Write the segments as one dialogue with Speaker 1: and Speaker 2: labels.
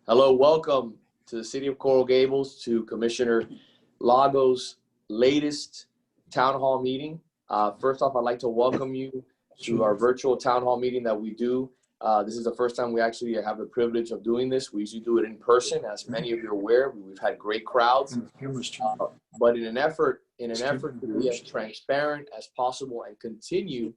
Speaker 1: Hello, welcome to the City of Coral Gables, to Commissioner Lago's latest town hall meeting. First off, I'd like to welcome you to our virtual town hall meeting that we do. This is the first time we actually have the privilege of doing this. We usually do it in person. As many of you are aware, we've had great crowds. But in an effort to be as transparent as possible and continue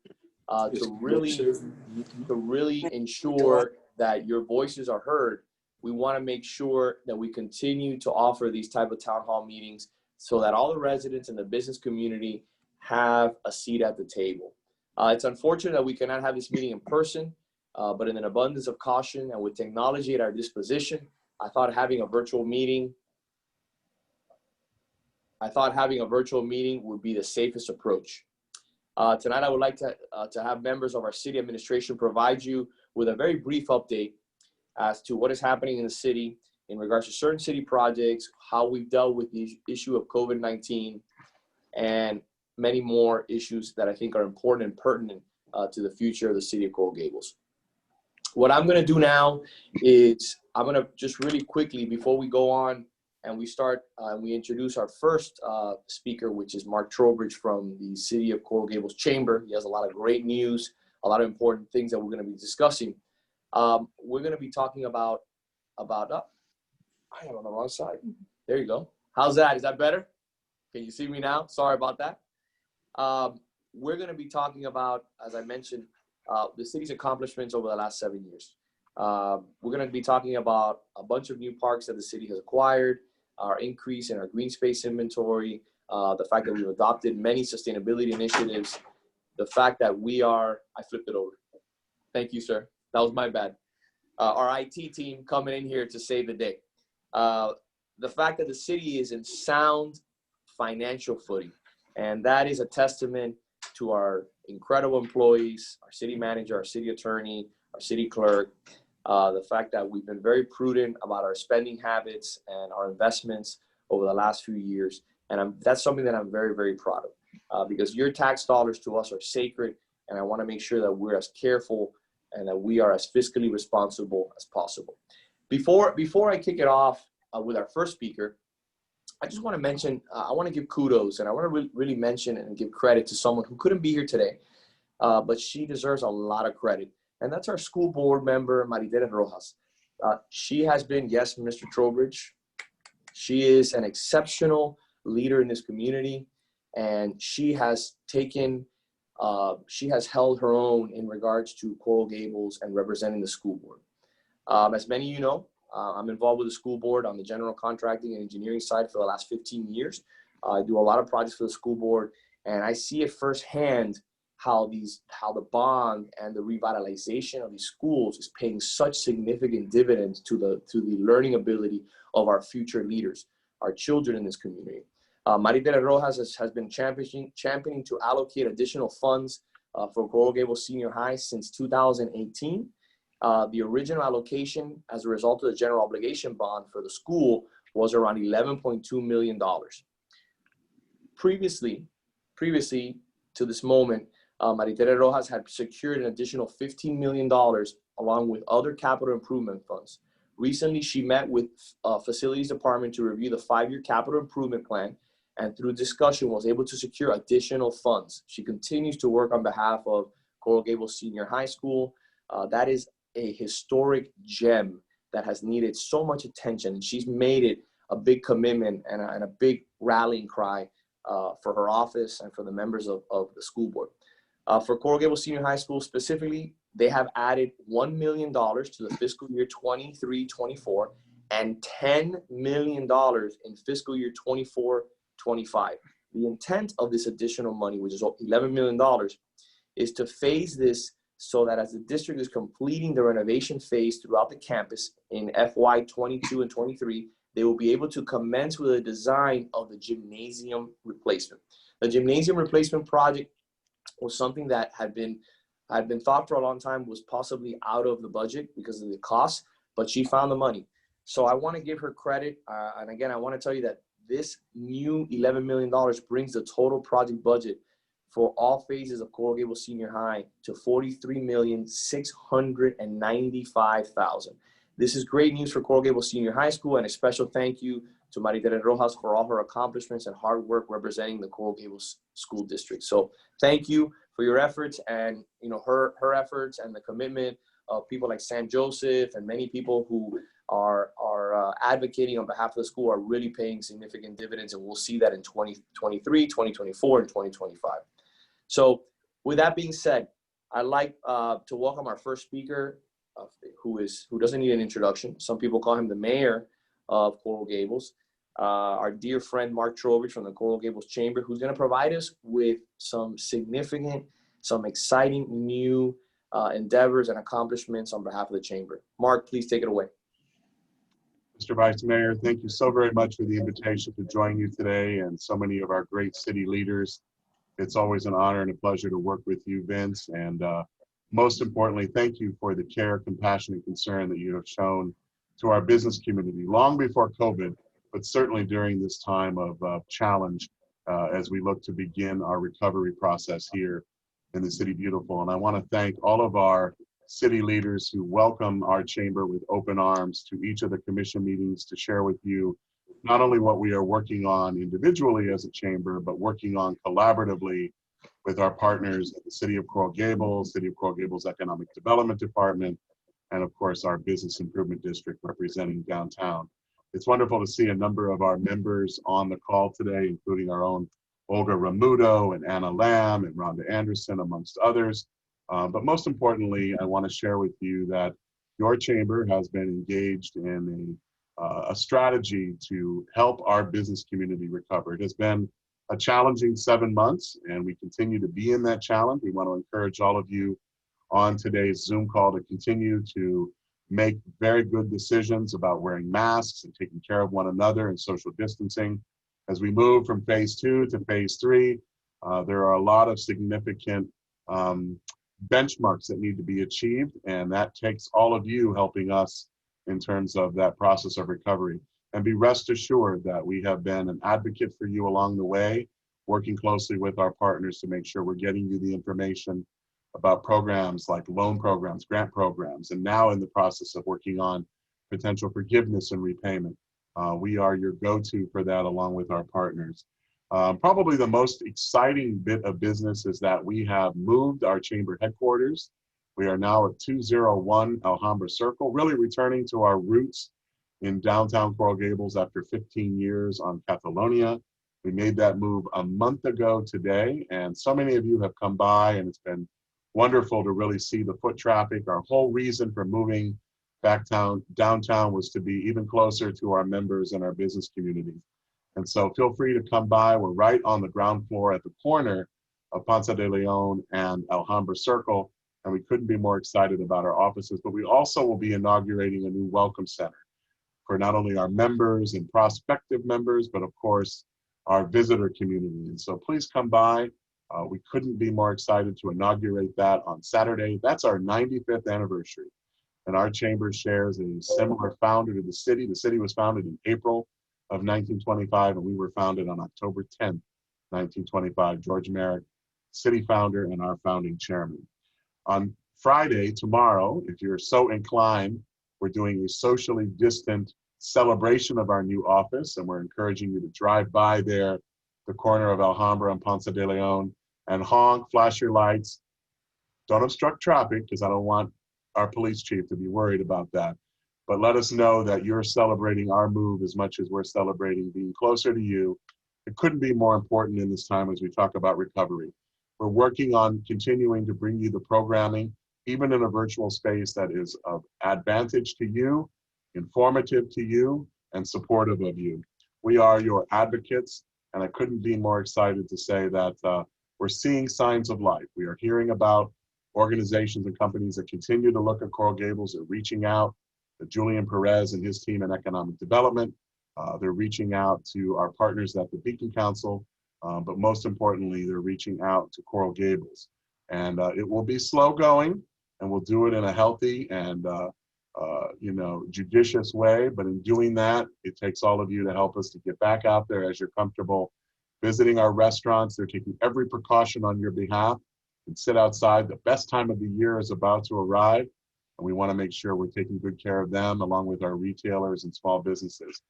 Speaker 1: to really ensure that your voices are heard, we want to make sure that we continue to offer these type of town hall meetings so that all the residents and the business community have a seat at the table. It's unfortunate that we cannot have this meeting in person, but in an abundance of caution and with technology at our disposition, I thought having a virtual meeting would be the safest approach. Tonight, I would like to have members of our city administration provide you with a very brief update as to what is happening in the city in regards to certain city projects, how we've dealt with the issue of COVID-19, and many more issues that I think are important and pertinent to the future of the city of Coral Gables. What I'm going to do now is I'm going to just really quickly, before we go on and we start, we introduce our first speaker, which is Mark Trowbridge from the City of Coral Gables Chamber. He has a lot of great news, a lot of important things that we're going to be discussing. We're going to be talking about I am on the wrong side. There you go. How's that? Is that better? Can you see me now? Sorry about that. We're going to be talking about, as I mentioned, the city's accomplishments over the last 7 years. We're going to be talking about a bunch of new parks that the city has acquired, our increase in our green space inventory, the fact that we've adopted many sustainability initiatives, the fact that I flipped it over. Thank you, sir. That was my bad. Our IT team coming in here to save the day. The fact that the city is in sound financial footing, and that is a testament to our incredible employees, our city manager, our city attorney, our city clerk, the fact that we've been very prudent about our spending habits and our investments over the last few years. And that's something that I'm very, very proud of, because your tax dollars to us are sacred, and I want to make sure that we're as careful and that we are as fiscally responsible as possible. Before I kick it off with our first speaker, I just want to mention, I want to give kudos, and I want to really mention and give credit to someone who couldn't be here today, but she deserves a lot of credit. And that's our school board member, Maritera Rojas. She has been, yes, Mr. Trowbridge, she is an exceptional leader in this community, and she has held her own in regards to Coral Gables and representing the school board. As many of you know, I'm involved with the school board on the general contracting and engineering side for the last 15 years. I do a lot of projects for the school board, and I see it firsthand how the bond and the revitalization of these schools is paying such significant dividends to the learning ability of our future leaders, our children in this community. Maritera Rojas has been championing to allocate additional funds for Coral Gables Senior High since 2018. The original allocation as a result of the general obligation bond for the school was around $11.2 million. Previously to this moment, Maritera Rojas had secured an additional $15 million along with other capital improvement funds. Recently, she met with Facilities Department to review the 5-year capital improvement plan, and through discussion was able to secure additional funds. She continues to work on behalf of Coral Gables Senior High School. That is a historic gem that has needed so much attention, and she's made it a big commitment and a big rallying cry for her office and for the members of the school board. For Coral Gables Senior High School specifically, they have added $1 million to the fiscal year 23-24 and $10 million in fiscal year 24-25. The intent of this additional money, which is $11 million, is to phase this so that as the district is completing the renovation phase throughout the campus in FY 22 and 23, they will be able to commence with the design of the gymnasium replacement. The gymnasium replacement project was something that had been thought for a long time, was possibly out of the budget because of the cost, but she found the money. So I want to give her credit. And again, I want to tell you that this new $11 million brings the total project budget for all phases of Coral Gables Senior High to $43,695,000. This is great news for Coral Gables Senior High School, and a special thank you to Maritere Rojas for all her accomplishments and hard work representing the Coral Gables School District. So thank you for your efforts, and her efforts and the commitment of people like San Joseph and many people who are advocating on behalf of the school are really paying significant dividends, and we'll see that in 2023, 2024, and 2025. So with that being said, I'd like to welcome our first speaker, who doesn't need an introduction. Some people call him the mayor of Coral Gables, our dear friend Mark Trowbridge from the Coral Gables Chamber, who's going to provide us with some significant, some exciting new endeavors and accomplishments on behalf of the Chamber. Mark, please take it away.
Speaker 2: Mr. Vice Mayor, thank you so very much for the invitation to join you today and so many of our great city leaders. It's always an honor and a pleasure to work with you, Vince. And most importantly, thank you for the care, compassion, and concern that you have shown to our business community long before COVID, but certainly during this time of challenge as we look to begin our recovery process here in the City Beautiful. And I want to thank all of our city leaders who welcome our chamber with open arms to each of the commission meetings to share with you not only what we are working on individually as a chamber, but working on collaboratively with our partners at the City of Coral Gables, City of Coral Gables Economic Development Department, and of course our Business Improvement District representing downtown. It's wonderful to see a number of our members on the call today, including our own Olga Ramudo and Anna Lamb and Rhonda Anderson, amongst others. But most importantly, I want to share with you that your chamber has been engaged in a strategy to help our business community recover. It has been a challenging 7 months, and we continue to be in that challenge. We want to encourage all of you on today's Zoom call to continue to make very good decisions about wearing masks and taking care of one another and social distancing. As we move from phase 2 to phase 3, there are a lot of significant benchmarks that need to be achieved, and that takes all of you helping us in terms of that process of recovery. And be rest assured that we have been an advocate for you along the way, working closely with our partners to make sure we're getting you the information about programs like loan programs, grant programs, and now in the process of working on potential forgiveness and repayment. We are your go-to for that along with our partners. Probably the most exciting bit of business is that we have moved our chamber headquarters. We are now at 201 Alhambra Circle, really returning to our roots in downtown Coral Gables after 15 years on Catalonia. We made that move a month ago today, and so many of you have come by, and it's been wonderful to really see the foot traffic. Our whole reason for moving back downtown was to be even closer to our members and our business community. And so feel free to come by. We're right on the ground floor at the corner of Ponce de Leon and Alhambra Circle, and we couldn't be more excited about our offices. But we also will be inaugurating a new welcome center for not only our members and prospective members, but of course, our visitor community. And so please come by. We couldn't be more excited to inaugurate that on Saturday. That's our 95th anniversary. And our chamber shares a similar founder to the city. The city was founded in April of 1925, and we were founded on October 10th, 1925. George Merrick, city founder and our founding chairman. On Friday, tomorrow, if you're so inclined, we're doing a socially distant celebration of our new office, and we're encouraging you to drive by there, the corner of Alhambra and Ponce de Leon, and honk, flash your lights. Don't obstruct traffic, because I don't want our police chief to be worried about that. But let us know that you're celebrating our move as much as we're celebrating being closer to you. It couldn't be more important in this time as we talk about recovery. We're working on continuing to bring you the programming, even in a virtual space that is of advantage to you, informative to you, and supportive of you. We are your advocates, and I couldn't be more excited to say that we're seeing signs of life. We are hearing about organizations and companies that continue to look at Coral Gables. They're reaching out to Julian Perez and his team in economic development. They're reaching out to our partners at the Beacon Council, but most importantly, they're reaching out to Coral Gables. And it will be slow going, and we'll do it in a healthy and judicious way. But in doing that, it takes all of you to help us to get back out there as you're comfortable visiting our restaurants. They're taking every precaution on your behalf, and sit outside. The best time of the year is about to arrive. And we want to make sure we're taking good care of them along with our retailers and small businesses.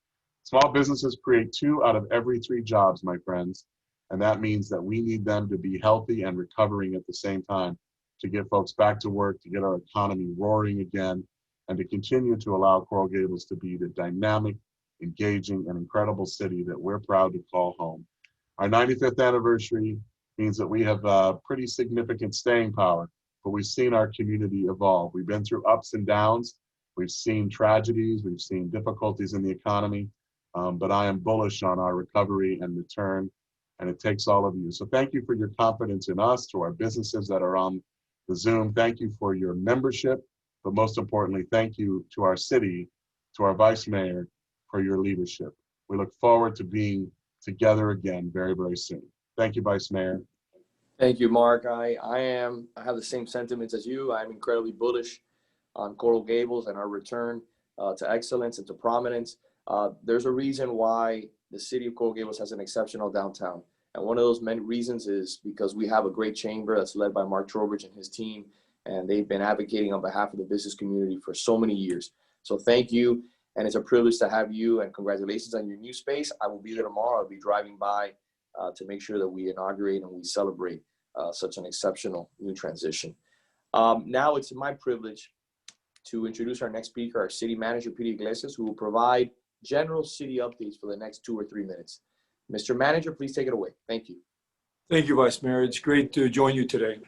Speaker 2: Small businesses create 2 out of every 3 jobs, my friends. And that means that we need them to be healthy and recovering at the same time to get folks back to work, to get our economy roaring again, and to continue to allow Coral Gables to be the dynamic, engaging, and incredible city that we're proud to call home. Our 95th anniversary means that we have pretty significant staying power, but we've seen our community evolve. We've been through ups and downs. We've seen tragedies. We've seen difficulties in the economy, but I am bullish on our recovery and return, and it takes all of you. So thank you for your confidence in us, to our businesses that are on the Zoom. Thank you for your membership, but most importantly, thank you to our city, to our Vice Mayor, for your leadership. We look forward to being together again very, very soon. Thank you, Vice Mayor.
Speaker 1: Thank you, Mark. I have the same sentiments as you. I'm incredibly bullish on Coral Gables and our return to excellence and to prominence. There's a reason why the city of Coral Gables has an exceptional downtown. And one of those many reasons is because we have a great chamber that's led by Mark Trowbridge and his team, and they've been advocating on behalf of the business community for so many years. So thank you, and it's a privilege to have you, and congratulations on your new space. I will be there tomorrow. I'll be driving by to make sure that we inaugurate and we celebrate such an exceptional new transition. Now it's my privilege to introduce our next speaker, our city manager, Peter Iglesias, who will provide general city updates for the next 2 or 3 minutes. Mr. Manager, please take it away. Thank you.
Speaker 3: Thank you, Vice Mayor. It's great to join you today.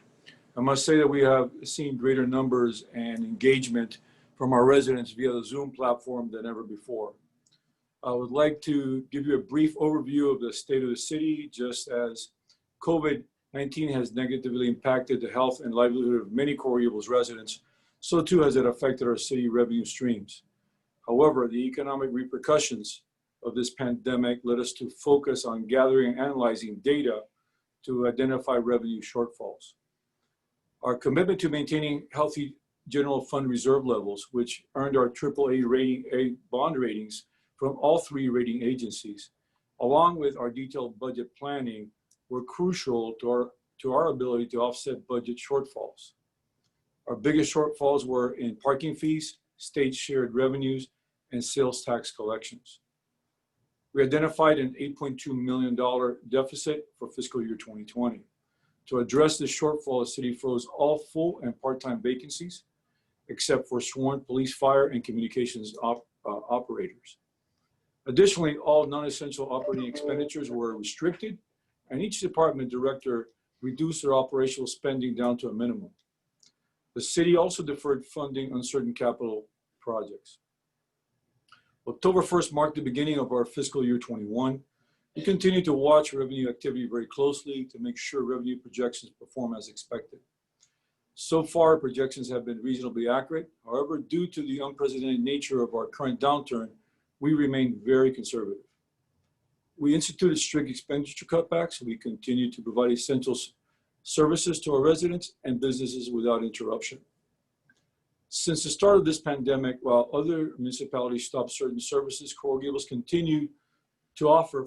Speaker 3: I must say that we have seen greater numbers and engagement from our residents via the Zoom platform than ever before. I would like to give you a brief overview of the state of the city. Just as COVID-19 has negatively impacted the health and livelihood of many Coral Gables residents, so too has it affected our city revenue streams. However, the economic repercussions of this pandemic led us to focus on gathering and analyzing data to identify revenue shortfalls. Our commitment to maintaining healthy general fund reserve levels, which earned our AAA bond ratings from all 3 rating agencies, along with our detailed budget planning, were crucial to our ability to offset budget shortfalls. Our biggest shortfalls were in parking fees, state shared revenues, and sales tax collections. We identified an $8.2 million deficit for fiscal year 2020. To address this shortfall, the city froze all full and part-time vacancies, except for sworn police, fire, and communications operators. Additionally, all non-essential operating expenditures were restricted, and each department director reduced their operational spending down to a minimum. The city also deferred funding on certain capital projects. October 1st marked the beginning of our fiscal year 21. We continue to watch revenue activity very closely to make sure revenue projections perform as expected. So far, projections have been reasonably accurate. However, due to the unprecedented nature of our current downturn, we remain very conservative. We instituted strict expenditure cutbacks. We continue to provide essential services to our residents and businesses without interruption. Since the start of this pandemic, while other municipalities stopped certain services, Coral Gables continued to offer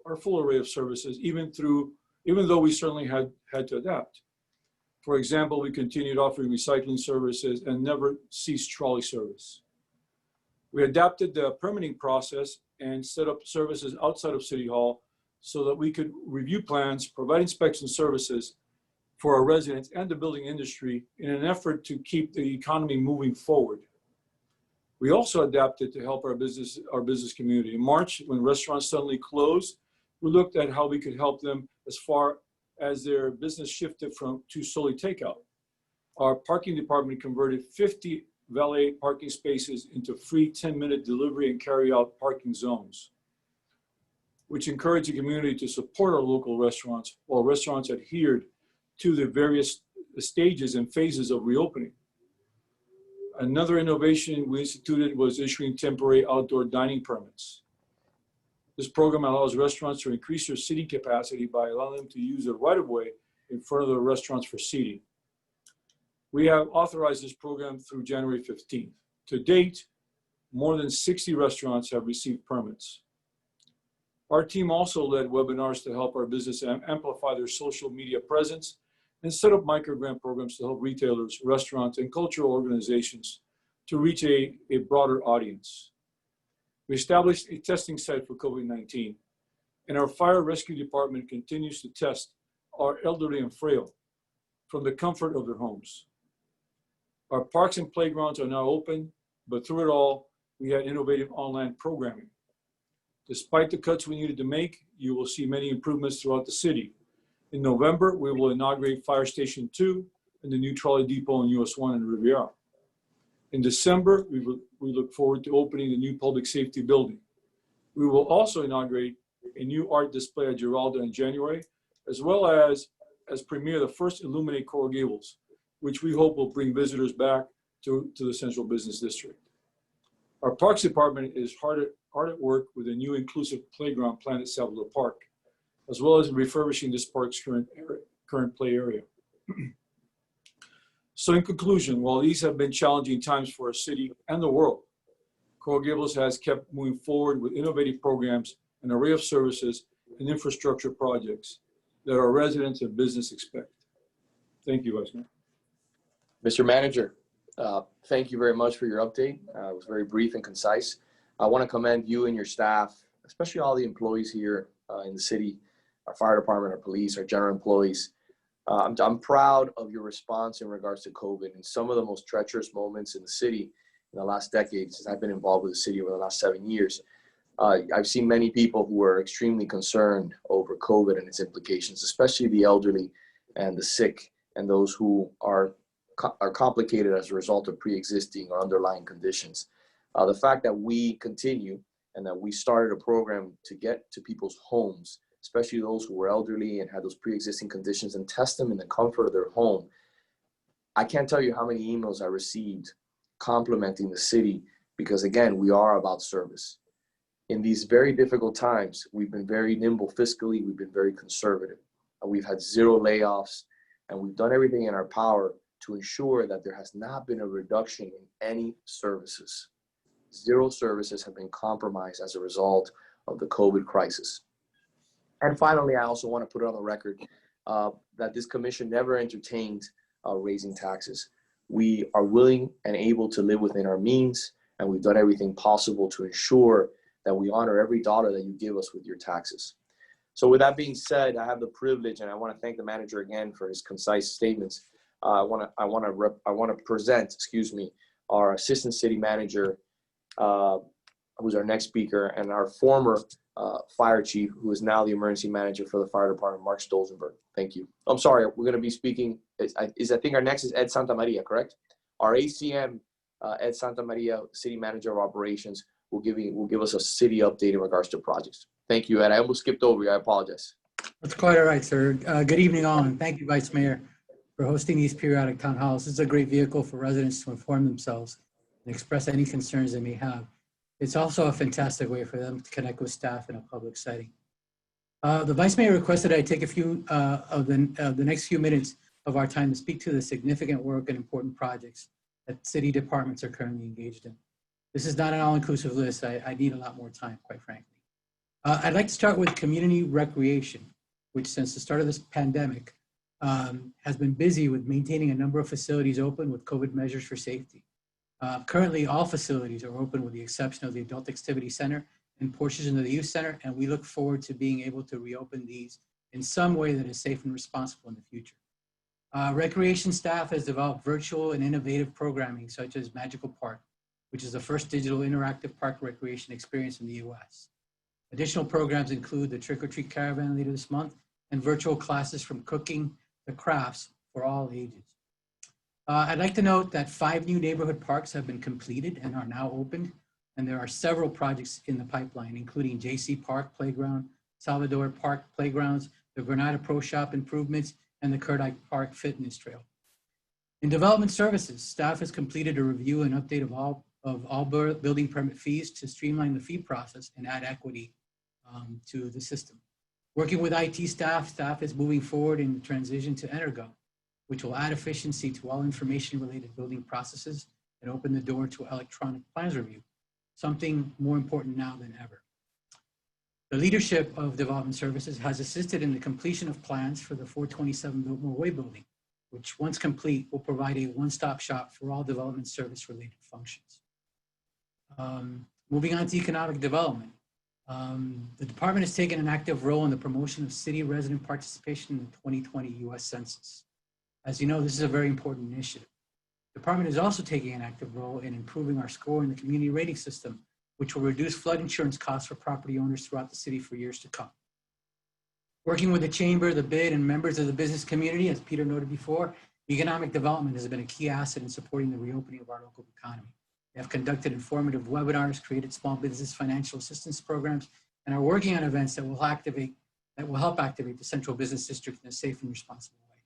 Speaker 3: our full array of services, even though we certainly had to adapt. For example, we continued offering recycling services and never ceased trolley service. We adapted the permitting process and set up services outside of City Hall so that we could review plans, provide inspection services for our residents and the building industry in an effort to keep the economy moving forward. We also adapted to help our business community. In March, when restaurants suddenly closed, we looked at how we could help them as far as their business shifted to solely takeout. Our parking department converted 50 valet parking spaces into free 10-minute delivery and carry-out parking zones, which encouraged the community to support our local restaurants while restaurants adhered to the various stages and phases of reopening. Another innovation we instituted was issuing temporary outdoor dining permits. This program allows restaurants to increase their seating capacity by allowing them to use the right-of-way in front of the restaurants for seating. We have authorized this program through January 15th. To date, more than 60 restaurants have received permits. Our team also led webinars to help our business amplify their social media presence and set up microgrant programs to help retailers, restaurants, and cultural organizations to reach a broader audience. We established a testing site for COVID-19, and our fire rescue department continues to test our elderly and frail from the comfort of their homes. Our parks and playgrounds are now open, but through it all, we had innovative online programming. Despite the cuts we needed to make, you will see many improvements throughout the city. In November, we will inaugurate Fire Station 2 and the new trolley depot in US 1 in Riviera. In December, we look forward to opening the new public safety building. We will also inaugurate a new art display at Giralda in January, as well as premiere the first Illuminate Coral Gables, which we hope will bring visitors back to the Central Business District. Our Parks Department is hard at work with a new inclusive playground planned at Salvador Park, as well as refurbishing this park's current play area. So in conclusion, while these have been challenging times for our city and the world, Coral Gables has kept moving forward with innovative programs, an array of services, and infrastructure projects that our residents and business expect. Thank you, Vice Mayor.
Speaker 1: Mr. Manager, thank you very much for your update. It was very brief and concise. I want to commend you and your staff, especially all the employees here in the city, our fire department, our police, our general employees. I'm proud of your response in regards to COVID and some of the most treacherous moments in the city in the last decade since I've been involved with the city over the last 7 years. I've seen many people who are extremely concerned over COVID and its implications, especially the elderly and the sick and those who are complicated as a result of pre-existing or underlying conditions. The fact that we continue and that we started a program to get to people's homes, especially those who were elderly and had those pre-existing conditions, and test them in the comfort of their home. I can't tell you how many emails I received complimenting the city because, again, we are about service. In these very difficult times, we've been very nimble fiscally, we've been very conservative. We've had 0 layoffs, and we've done everything in our power to ensure that there has not been a reduction in any services. 0 services have been compromised as a result of the COVID crisis. And finally, I also want to put it on the record that this commission never entertained raising taxes. We are willing and able to live within our means, and we've done everything possible to ensure that we honor every dollar that you give us with your taxes. So with that being said, I have the privilege, and I want to thank the manager again for his concise statements. I want to present, our assistant city manager, who's our next speaker, and our former fire chief, who is now the emergency manager for the fire department, Mark Stolzenberg. Thank you. I'm sorry, we're going to be speaking. I think our next is Ed Santamaria, correct? Our ACM, Ed Santamaria, city manager of operations, will give us a city update in regards to projects. Thank you, Ed. I almost skipped over you. I apologize.
Speaker 4: That's quite all right, sir. Good evening, all, and thank you, Vice Mayor, for hosting these periodic town halls. This is a great vehicle for residents to inform themselves and express any concerns they may have. It's also a fantastic way for them to connect with staff in a public setting. The Vice Mayor requested I take a few of the next few minutes of our time to speak to the significant work and important projects that city departments are currently engaged in. This is not an all-inclusive list. I need a lot more time, quite frankly. I'd like to start with community recreation, which since the start of this pandemic has been busy with maintaining a number of facilities open with COVID measures for safety. Currently, all facilities are open with the exception of the Adult Activity Center and portions of the Youth Center, and we look forward to being able to reopen these in some way that is safe and responsible in the future. Recreation staff has developed virtual and innovative programming such as Magical Park, which is the first digital interactive park recreation experience in the US. Additional programs include the Trick or Treat Caravan later this month and virtual classes from cooking to crafts for all ages. I'd like to note that 5 new neighborhood parks have been completed and are now opened, and there are several projects in the pipeline, including JC Park Playground, Salvador Park Playgrounds, the Granada Pro Shop improvements, and the Kerdike Park Fitness Trail. In development services, staff has completed a review and update of all building permit fees to streamline the fee process and add equity to the system. Working with IT staff is moving forward in the transition to Energo, which will add efficiency to all information-related building processes and open the door to electronic plans review, something more important now than ever. The leadership of development services has assisted in the completion of plans for the 427 Biltmore Way building, which once complete will provide a one-stop shop for all development service-related functions. Moving on to economic development. The department has taken an active role in the promotion of city resident participation in the 2020 U.S. Census. As you know, this is a very important initiative. The department is also taking an active role in improving our score in the community rating system, which will reduce flood insurance costs for property owners throughout the city for years to come. Working with the chamber, the BID, and members of the business community, as Peter noted before, economic development has been a key asset in supporting the reopening of our local economy. They have conducted informative webinars, created small business financial assistance programs, and are working on events that will help activate the central business district in a safe and responsible way.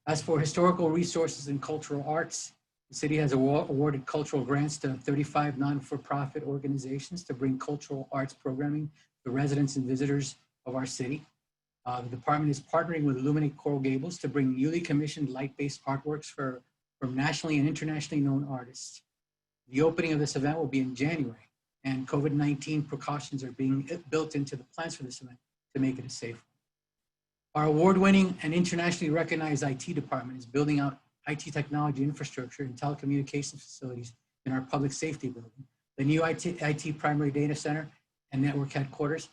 Speaker 4: As for historical resources and cultural arts, the city has awarded cultural grants to 35 non-for-profit organizations to bring cultural arts programming to residents and visitors of our city. The department is partnering with Illuminate Coral Gables to bring newly commissioned light-based artworks from nationally and internationally known artists. The opening of this event will be in January, and COVID-19 precautions are being built into the plans for this event to make it a safe one. Our award-winning and internationally recognized IT department is building out IT technology infrastructure and telecommunications facilities in our public safety building, the new IT primary data center and network headquarters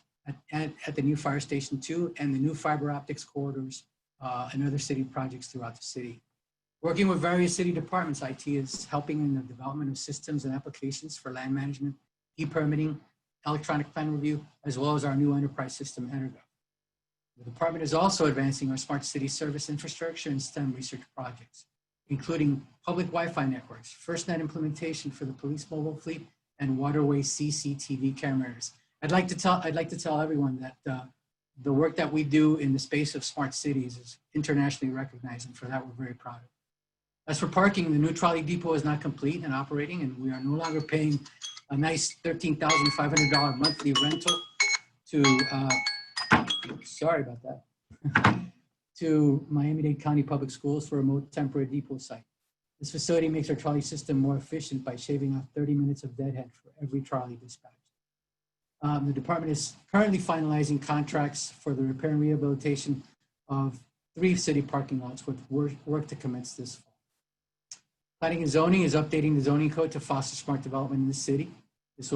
Speaker 4: at the new fire station 2, and the new fiber optics corridors and other city projects throughout the city. Working with various city departments, IT is helping in the development of systems and applications for land management, e-permitting, electronic plan review, as well as our new enterprise system, Energo. The department is also advancing our smart city service infrastructure and STEM research projects, including public Wi-Fi networks, FirstNet implementation for the police mobile fleet, and waterway CCTV cameras. I'd like to tell everyone that the work that we do in the space of smart cities is internationally recognized, and for that we're very proud of. As for parking, the new trolley depot is not complete and operating, and we are no longer paying a nice $13,500 monthly rental to, sorry about that, to Miami-Dade County Public Schools for a remote temporary depot site. This facility makes our trolley system more efficient by shaving off 30 minutes of deadhead for every trolley dispatched. The department is currently finalizing contracts for the repair and rehabilitation of 3 city parking lots with work to commence this fall. Planning and zoning is updating the zoning code to foster smart development in the city. This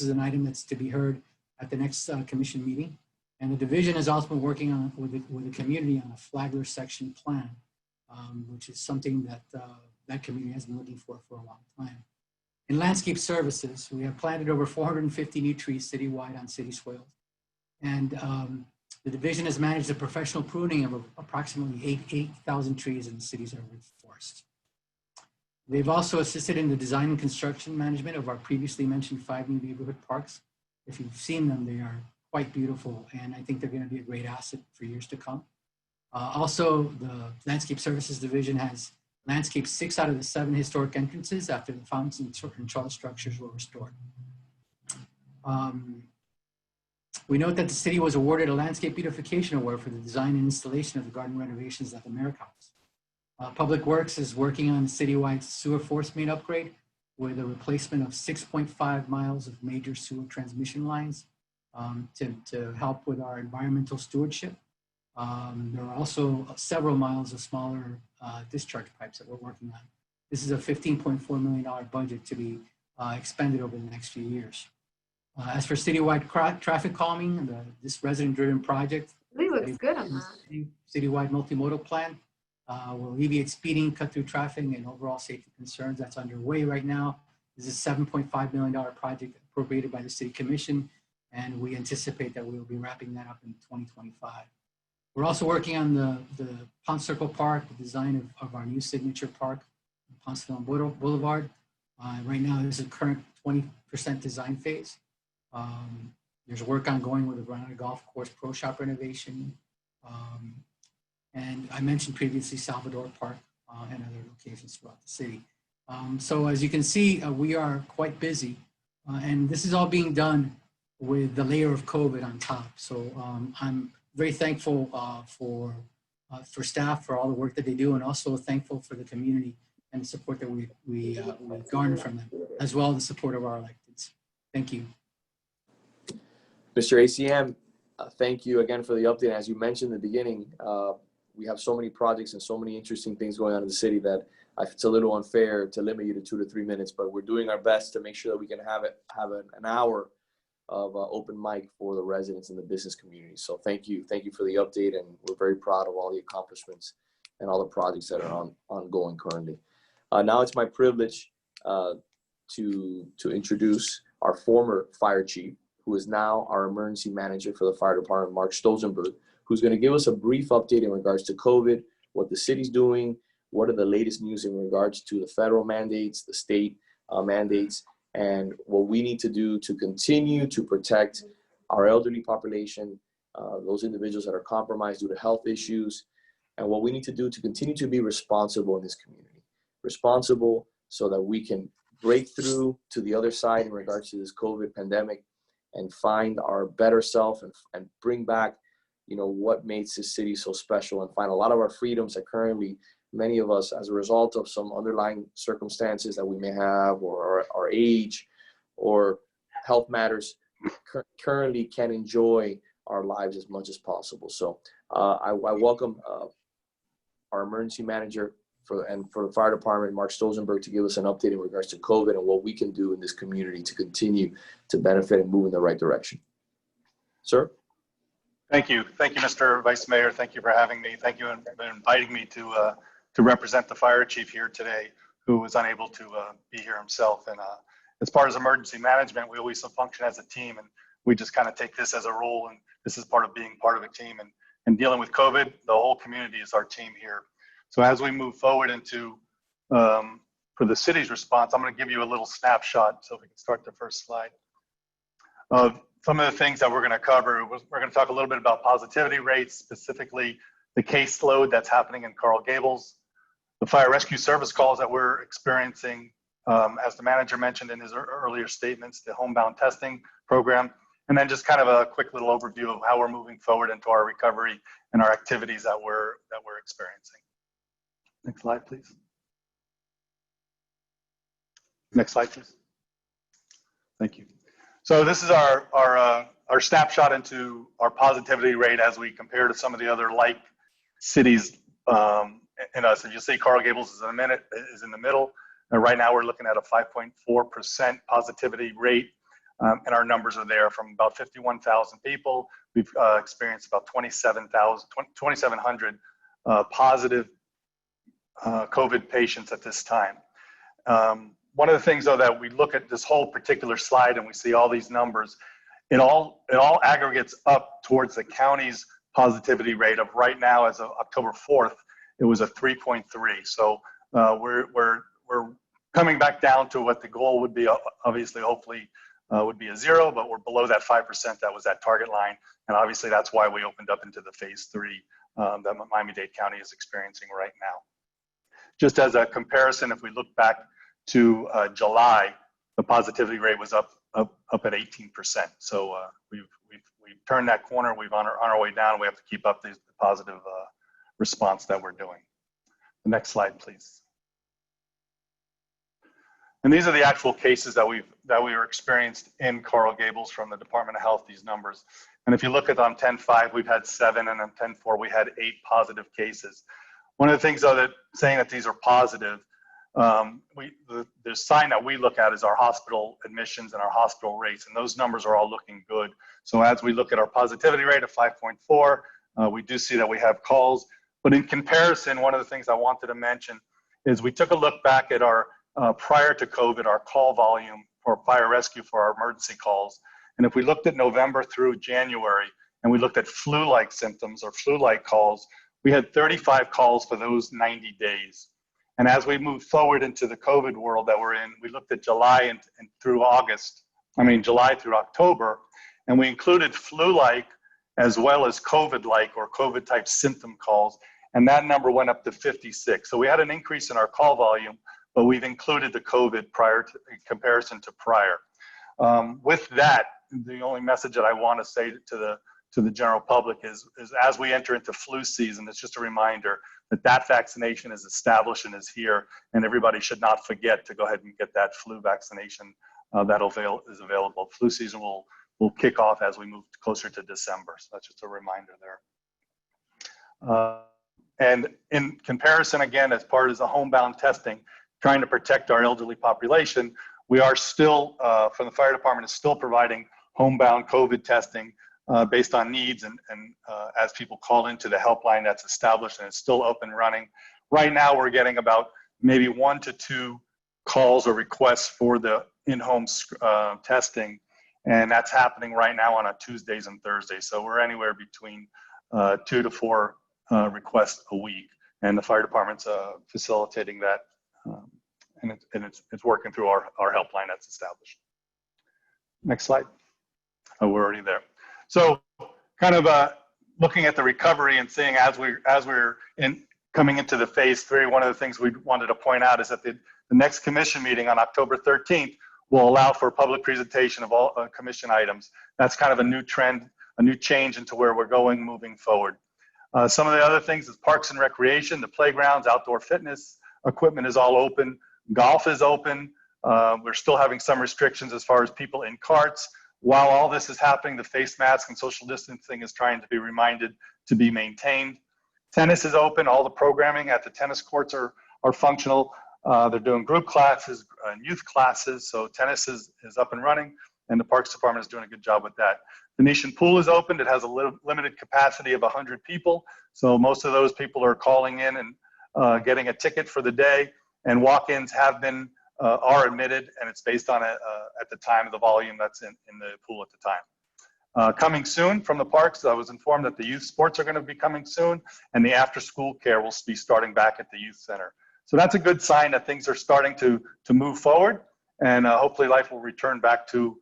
Speaker 4: is an item that's to be heard at the next commission meeting. And the division has also been working on with the community on a flagler section plan, which is something that that community has been looking for a long time. In landscape services, we have planted over 450 new trees citywide on city soils. And the division has managed the professional pruning of approximately 8,000 trees in the city's urban forest. They've also assisted in the design and construction management of our previously mentioned 5 new neighborhood parks. If you've seen them, they are quite beautiful, and I think they're going to be a great asset for years to come. Also, the landscape services division has landscaped 6 out of the 7 historic entrances after the fountains and trellis structures were restored. We note that the city was awarded a landscape beautification award for the design and installation of the garden renovations at the Merrick House. Public Works is working on a citywide sewer force main upgrade with a replacement of 6.5 miles of major sewer transmission lines to help with our environmental stewardship. There are also several miles of smaller discharge pipes that we're working on. This is a $15.4 million budget to be expended over the next few years. As for citywide traffic calming, this resident-driven project,
Speaker 5: It looks good on that.
Speaker 4: Citywide multimodal plan will alleviate speeding, cut through traffic, and overall safety concerns. That's underway right now. This is a $7.5 million project appropriated by the City Commission, and we anticipate that we will be wrapping that up in 2025. We're also working on the Ponce Circle Park, the design of our new signature park, Ponce de Leon Boulevard. Right now, this is a current 20% design phase. There's work ongoing with the Granada Golf Course Pro Shop renovation. And I mentioned previously Salvador Park and other locations throughout the city. So as you can see, we are quite busy. And this is all being done with the layer of COVID on top. So I'm very thankful for staff for all the work that they do, and also thankful for the community and the support that we garner from them, as well as the support of our electeds. Thank you.
Speaker 1: Mr. ACM, thank you again for the update. As you mentioned in the beginning, we have so many projects and so many interesting things going on in the city that it's a little unfair to limit you to 2 to 3 minutes, but we're doing our best to make sure that we can have an hour of open mic for the residents and the business community. So thank you for the update, and we're very proud of all the accomplishments and all the projects that are ongoing currently. Now it's my privilege to introduce our former fire chief, who is now our emergency manager for the fire department, Mark Stolzenberg, who's going to give us a brief update in regards to COVID, what the city's doing, what are the latest news in regards to the federal mandates, the state mandates, and what we need to do to continue to protect our elderly population, those individuals that are compromised due to health issues, and what we need to do to continue to be responsible in this community. Responsible so that we can break through to the other side in regards to this COVID pandemic and find our better self and bring back, what makes this city so special, and find a lot of our freedoms that currently many of us, as a result of some underlying circumstances that we may have, or our age or health matters, currently can enjoy our lives as much as possible. So I welcome our emergency manager for the fire department, Mark Stolzenberg, to give us an update in regards to COVID and what we can do in this community to continue to benefit and move in the right direction. Sir?
Speaker 6: Thank you, Mr. Vice Mayor. Thank you for having me. Thank you for inviting me to represent the fire chief here today, who was unable to be here himself. And as far as emergency management, we always function as a team, and we just kind of take this as a role, and this is part of being part of a team. And dealing with COVID, the whole community is our team here. So as we move forward into, for the city's response, I'm going to give you a little snapshot. So if we can start the first slide. Of some of the things that we're going to cover. We're going to talk a little bit about positivity rates, specifically the caseload that's happening in Coral Gables, the fire rescue service calls that we're experiencing, as the manager mentioned in his earlier statements, the homebound testing program, and then just kind of a quick little overview of how we're moving forward into our recovery and our activities that we're experiencing. Next slide, please. Next slide, please. Thank you. So this is our snapshot into our positivity rate as we compare to some of the other like cities in us. If you see Coral Gables is in the middle. And right now we're looking at a 5.4% positivity rate. And our numbers are there from about 51,000 people. We've experienced about 2,700 positive COVID patients at this time. One of the things, though, that we look at this whole particular slide and we see all these numbers, it all aggregates up towards the county's positivity rate of right now, as of October 4th, it was a 3.3. So we're coming back down to what the goal would be. Obviously, hopefully, would be a 0, but we're below that 5% that was that target line, and obviously that's why we opened up into the phase 3 that Miami-Dade County is experiencing right now. Just as a comparison, if we look back to July, the positivity rate was up at 18%. So we've turned that corner. We've on our way down. We have to keep up the positive response that we're doing. The next slide, please. And these are the actual cases that we were experienced in Coral Gables from the Department of Health, these numbers. And if you look at on 10/5, we've had 7, and on 10/4, we had 8 positive cases. One of the things, though, that saying that these are positive, the sign that we look at is our hospital admissions and our hospital rates, and those numbers are all looking good. So as we look at our positivity rate of 5.4, we do see that we have calls. But in comparison, one of the things I wanted to mention is we took a look back at our prior to COVID, our call volume for fire rescue for our emergency calls. And if we looked at November through January, and we looked at flu-like symptoms or flu-like calls, we had 35 calls for those 90 days. And as we move forward into the COVID world that we're in, we looked at July and through July through October, and we included flu-like as well as COVID-like or COVID-type symptom calls, and that number went up to 56. So we had an increase in our call volume, but we've included the COVID in comparison to prior. With that, the only message that I want to say to the general public is as we enter into flu season, it's just a reminder that vaccination is established and is here, and everybody should not forget to go ahead and get that flu vaccination that is available. Flu season will kick off as we move closer to December, so that's just a reminder there. And in comparison, again, as part of the homebound testing, trying to protect our elderly population, we are still, from the fire department, is still providing homebound COVID testing based on needs and as people call into the helpline that's established, and it's still up and running. Right now, we're getting about maybe 1 to 2 calls or requests for the in-home testing, and that's happening right now on Tuesdays and Thursdays. So we're anywhere between 2 to 4 requests a week, and the fire department's facilitating that, and it's working through our helpline that's established. Next slide. Oh, we're already there. So kind of looking at the recovery and seeing as we're coming into the phase 3, one of the things we wanted to point out is that the next commission meeting on October 13th will allow for a public presentation of all commission items. That's kind of a new trend, a new change into where we're going moving forward. Some of the other things is parks and recreation, the playgrounds, outdoor fitness equipment is all open. Golf is open. We're still having some restrictions as far as people in carts. While all this is happening, the face mask and social distancing is trying to be reminded to be maintained. Tennis is open. All the programming at the tennis courts are functional. They're doing group classes and youth classes. So tennis is up and running, and the Parks Department is doing a good job with that. Venetian Pool is opened. It has a limited capacity of 100 people. So most of those people are calling in and getting a ticket for the day, and walk-ins have been are admitted, and it's based on at the time of the volume that's in the pool at the time. Coming soon from the parks, I was informed that the youth sports are going to be coming soon, and the after-school care will be starting back at the youth center. So that's a good sign that things are starting to move forward, and hopefully life will return back to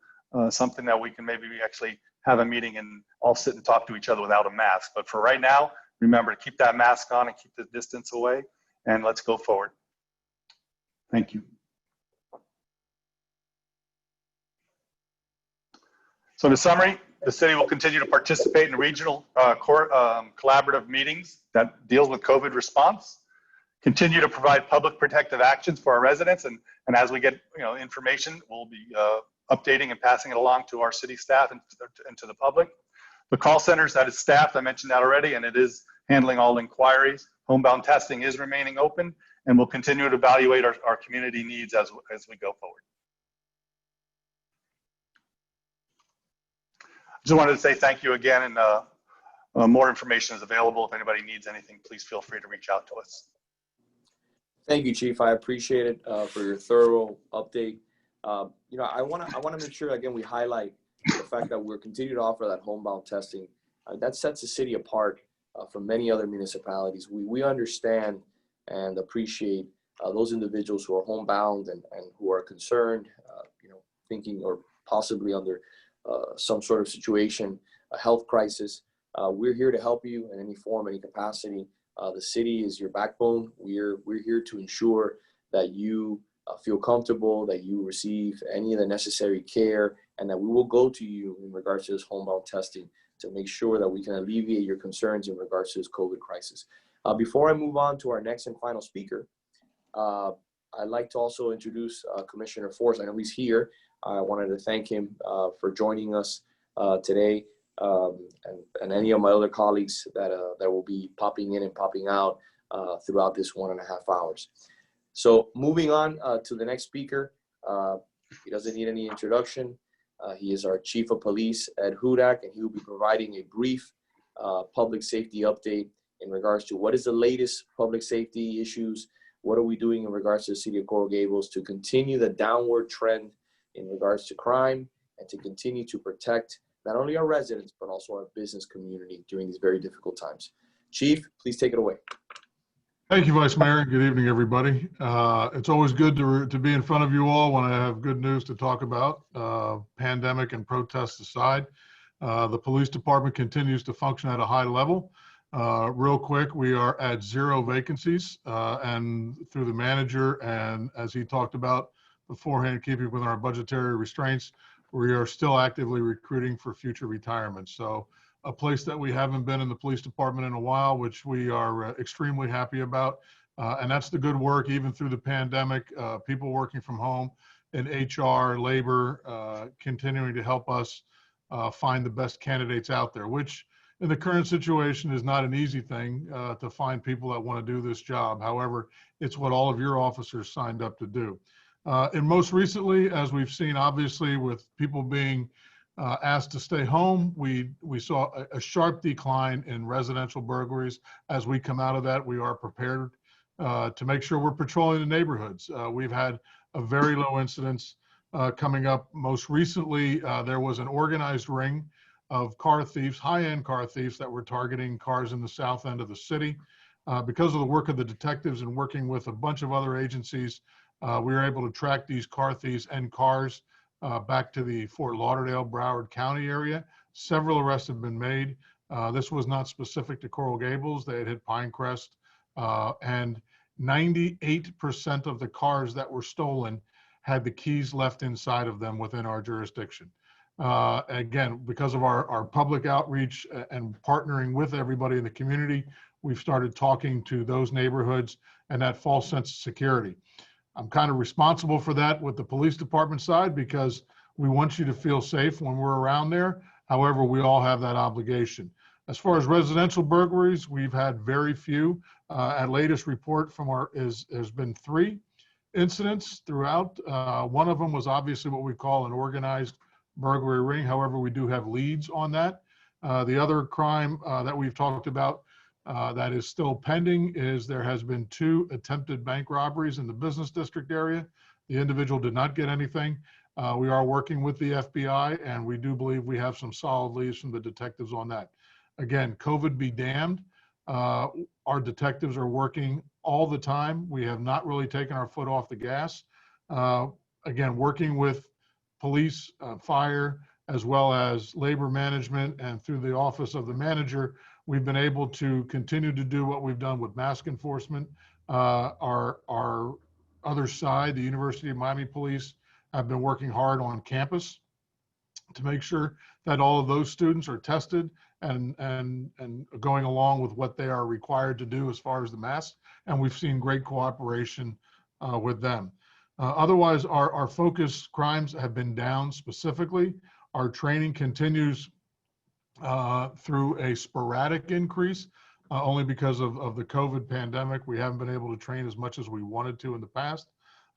Speaker 6: something that we can maybe actually have a meeting and all sit and talk to each other without a mask. But for right now, remember to keep that mask on and keep the distance away, and let's go forward. Thank you. So in summary, the city will continue to participate in regional collaborative meetings that deals with COVID response, continue to provide public protective actions for our residents, and as we get information, we'll be updating and passing it along to our city staff and to the public. The call centers that is staffed, I mentioned that already, and it is handling all inquiries. Homebound testing is remaining open, and we'll continue to evaluate our community needs as we go forward. Just wanted to say thank you again, and more information is available. If anybody needs anything, please feel free to reach out to us.
Speaker 1: Thank you, Chief. I appreciate it for your thorough update. I want to make sure again we highlight the fact that we're continuing to offer that homebound testing. That sets the city apart from many other municipalities. We understand and appreciate those individuals who are homebound and who are concerned, thinking or possibly under some sort of situation, a health crisis. We're here to help you in any form, any capacity. The city is your backbone. We're here to ensure that you feel comfortable, that you receive any of the necessary care, and that we will go to you in regards to this homebound testing to make sure that we can alleviate your concerns in regards to this COVID crisis. Before I move on to our next and final speaker, I'd like to also introduce Commissioner Forrest. I know he's here. I wanted to thank him for joining us today, and any of my other colleagues that will be popping in and popping out throughout this 1.5 hours. So moving on to the next speaker, he doesn't need any introduction. He is our Chief of Police, Ed Hudak, and he will be providing a brief public safety update in regards to what is the latest public safety issues, what are we doing in regards to the city of Coral Gables to continue the downward trend in regards to crime and to continue to protect not only our residents, but also our business community during these very difficult times. Chief, please take it away.
Speaker 7: Thank you, Vice Mayor. Good evening, everybody. It's always good to be in front of you all when I have good news to talk about. Pandemic and protests aside, the police department continues to function at a high level. Real quick, we are at 0 vacancies, and through the manager, and as he talked about beforehand, keeping within our budgetary restraints, we are still actively recruiting for future retirements. So a place that we haven't been in the police department in a while, which we are extremely happy about. And that's the good work, even through the pandemic, people working from home in HR, labor, continuing to help us find the best candidates out there, which in the current situation is not an easy thing to find people that want to do this job. However, it's what all of your officers signed up to do. And most recently, as we've seen, obviously, with people being asked to stay home, we saw a sharp decline in residential burglaries. As we come out of that, we are prepared to make sure we're patrolling the neighborhoods. We've had a very low incidence coming up. Most recently, there was an organized ring of car thieves, high-end car thieves that were targeting cars in the south end of the city. Because of the work of the detectives and working with a bunch of other agencies, we were able to track these car thieves and cars back to the Fort Lauderdale, Broward County area. Several arrests have been made. This was not specific to Coral Gables. They had hit Pinecrest, and 98% of the cars that were stolen had the keys left inside of them within our jurisdiction. Again, because of our public outreach and partnering with everybody in the community, we've started talking to those neighborhoods and that false sense of security. I'm kind of responsible for that with the police department side because we want you to feel safe when we're around there. However, we all have that obligation. As far as residential burglaries, we've had very few. At latest report from has been 3 incidents throughout. One of them was obviously what we call an organized burglary ring. However, we do have leads on that. The other crime that we've talked about that is still pending is there has been 2 attempted bank robberies in the business district area. The individual did not get anything. We are working with the FBI, and we do believe we have some solid leads from the detectives on that. Again, COVID be damned. Our detectives are working all the time. We have not really taken our foot off the gas. Again, working with police, fire, as well as labor management, and through the office of the manager, we've been able to continue to do what we've done with mask enforcement. Our other side, the University of Miami Police, have been working hard on campus to make sure that all of those students are tested and going along with what they are required to do as far as the masks. And we've seen great cooperation with them. Otherwise, our focus crimes have been down specifically. Our training continues through a sporadic increase, only because of the COVID pandemic. We haven't been able to train as much as we wanted to in the past.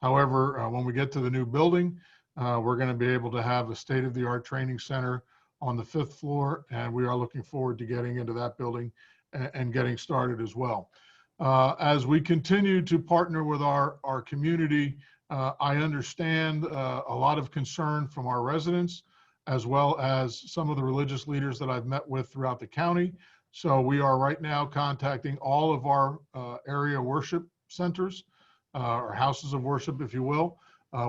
Speaker 7: However, when we get to the new building, we're going to be able to have a state-of-the-art training center on the 5th floor, and we are looking forward to getting into that building and getting started as well. As we continue to partner with our community, I understand a lot of concern from our residents, as well as some of the religious leaders that I've met with throughout the county. So we are right now contacting all of our area worship centers, or houses of worship, if you will.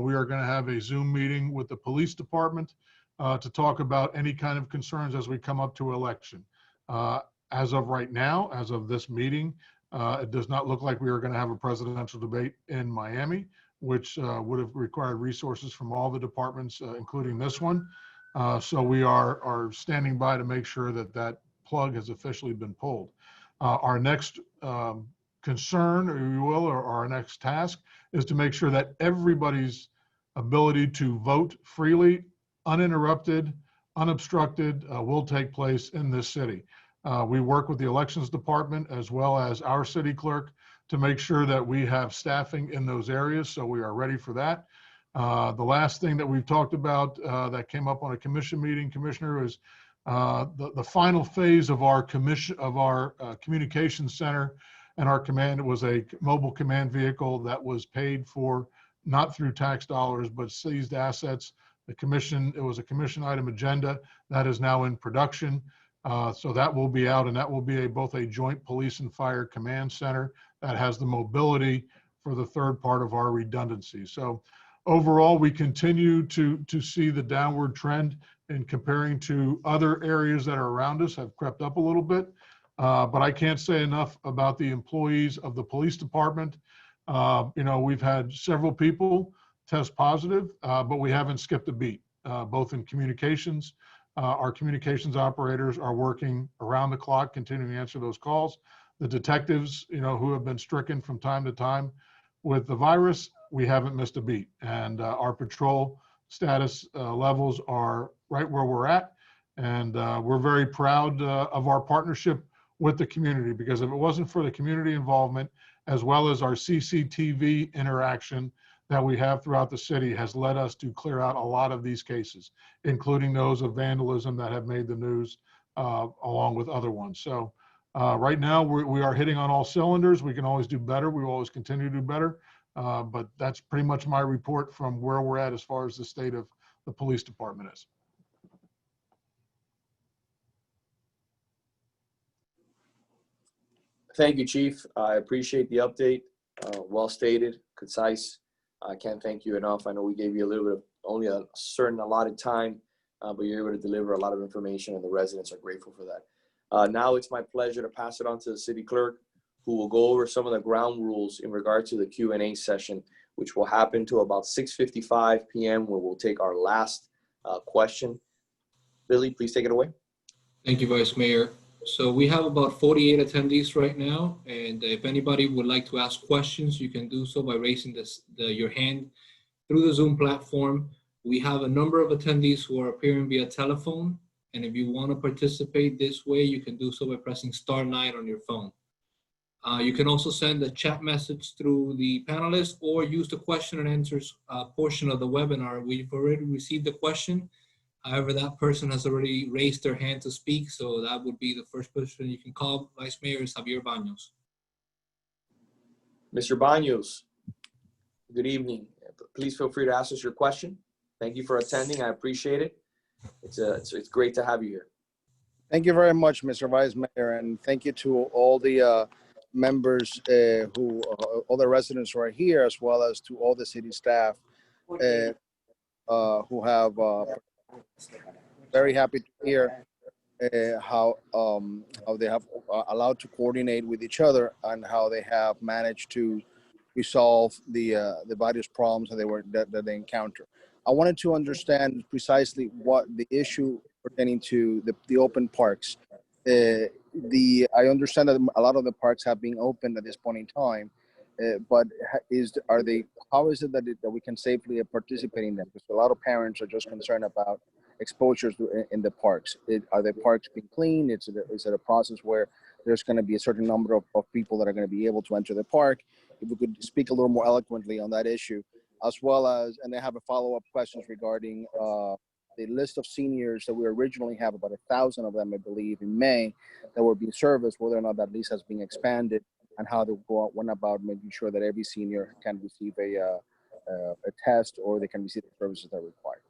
Speaker 7: We are going to have a Zoom meeting with the police department to talk about any kind of concerns as we come up to election. As of right now, as of this meeting, it does not look like we are going to have a presidential debate in Miami, which would have required resources from all the departments, including this one. So we are standing by to make sure that that plug has officially been pulled. Our next concern, or you will, or our next task is to make sure that everybody's ability to vote freely, uninterrupted, unobstructed will take place in this city. We work with the elections department as well as our city clerk to make sure that we have staffing in those areas, so we are ready for that. The last thing that we've talked about that came up on a commission meeting, Commissioner, is the final phase of our communications center and our command. It was a mobile command vehicle that was paid for not through tax dollars, but seized assets. It was a commission item agenda that is now in production. So that will be out, and that will be both a joint police and fire command center that has the mobility for the third part of our redundancy. So overall, we continue to see the downward trend in comparing to other areas that are around us have crept up a little bit. But I can't say enough about the employees of the police department. We've had several people test positive, but we haven't skipped a beat, both in communications. Our communications operators are working around the clock, continuing to answer those calls. The detectives, who have been stricken from time to time with the virus, we haven't missed a beat. And our patrol status levels are right where we're at. And we're very proud of our partnership with the community, because if it wasn't for the community involvement, as well as our CCTV interaction that we have throughout the city, has led us to clear out a lot of these cases, including those of vandalism that have made the news, along with other ones. So right now we are hitting on all cylinders. We can always do better. We will always continue to do better. But that's pretty much my report from where we're at as far as the state of the police department is.
Speaker 1: Thank you, Chief. I appreciate the update. Well stated, concise. I can't thank you enough. I know we gave you a little bit of only a certain allotted time, but you're able to deliver a lot of information, and the residents are grateful for that. Now it's my pleasure to pass it on to the city clerk, who will go over some of the ground rules in regard to the Q&A session, which will happen to about 6:55 p.m., where we'll take our last question. Billy, please take it away.
Speaker 8: Thank you, Vice Mayor. So we have about 48 attendees right now, and if anybody would like to ask questions, you can do so by raising your hand through the Zoom platform. We have a number of attendees who are appearing via telephone, and if you want to participate this way, you can do so by pressing *9 on your phone. You can also send a chat message through the panelists, or use the question and answers portion of the webinar. We've already received the question. However, that person has already raised their hand to speak, so that would be the first person you can call. Vice Mayor is Javier Baños.
Speaker 1: Mr. Baños, good evening. Please feel free to ask us your question. Thank you for attending. I appreciate it. It's great to have you here.
Speaker 9: Thank you very much, Mr. Vice Mayor, and thank you to all the members all the residents who are here, as well as to all the city staff who have very happy to hear how they have allowed to coordinate with each other, and how they have managed to resolve the various problems that they encounter. I wanted to understand precisely what the issue pertaining to the open parks. I understand that a lot of the parks have been opened at this point in time, but how is it that we can safely participate in them? Because a lot of parents are just concerned about exposures in the parks. Are the parks being cleaned? Is it a process where there's going to be a certain number of people that are going to be able to enter the park? If we could speak a little more eloquently on that issue, as well as, and I have a follow-up questions regarding the list of seniors that we originally have, about 1,000 of them, I believe, in May, that were being serviced, whether or not that list has been expanded, and how they went about making sure that every senior can receive a test, or they can receive the services that are required.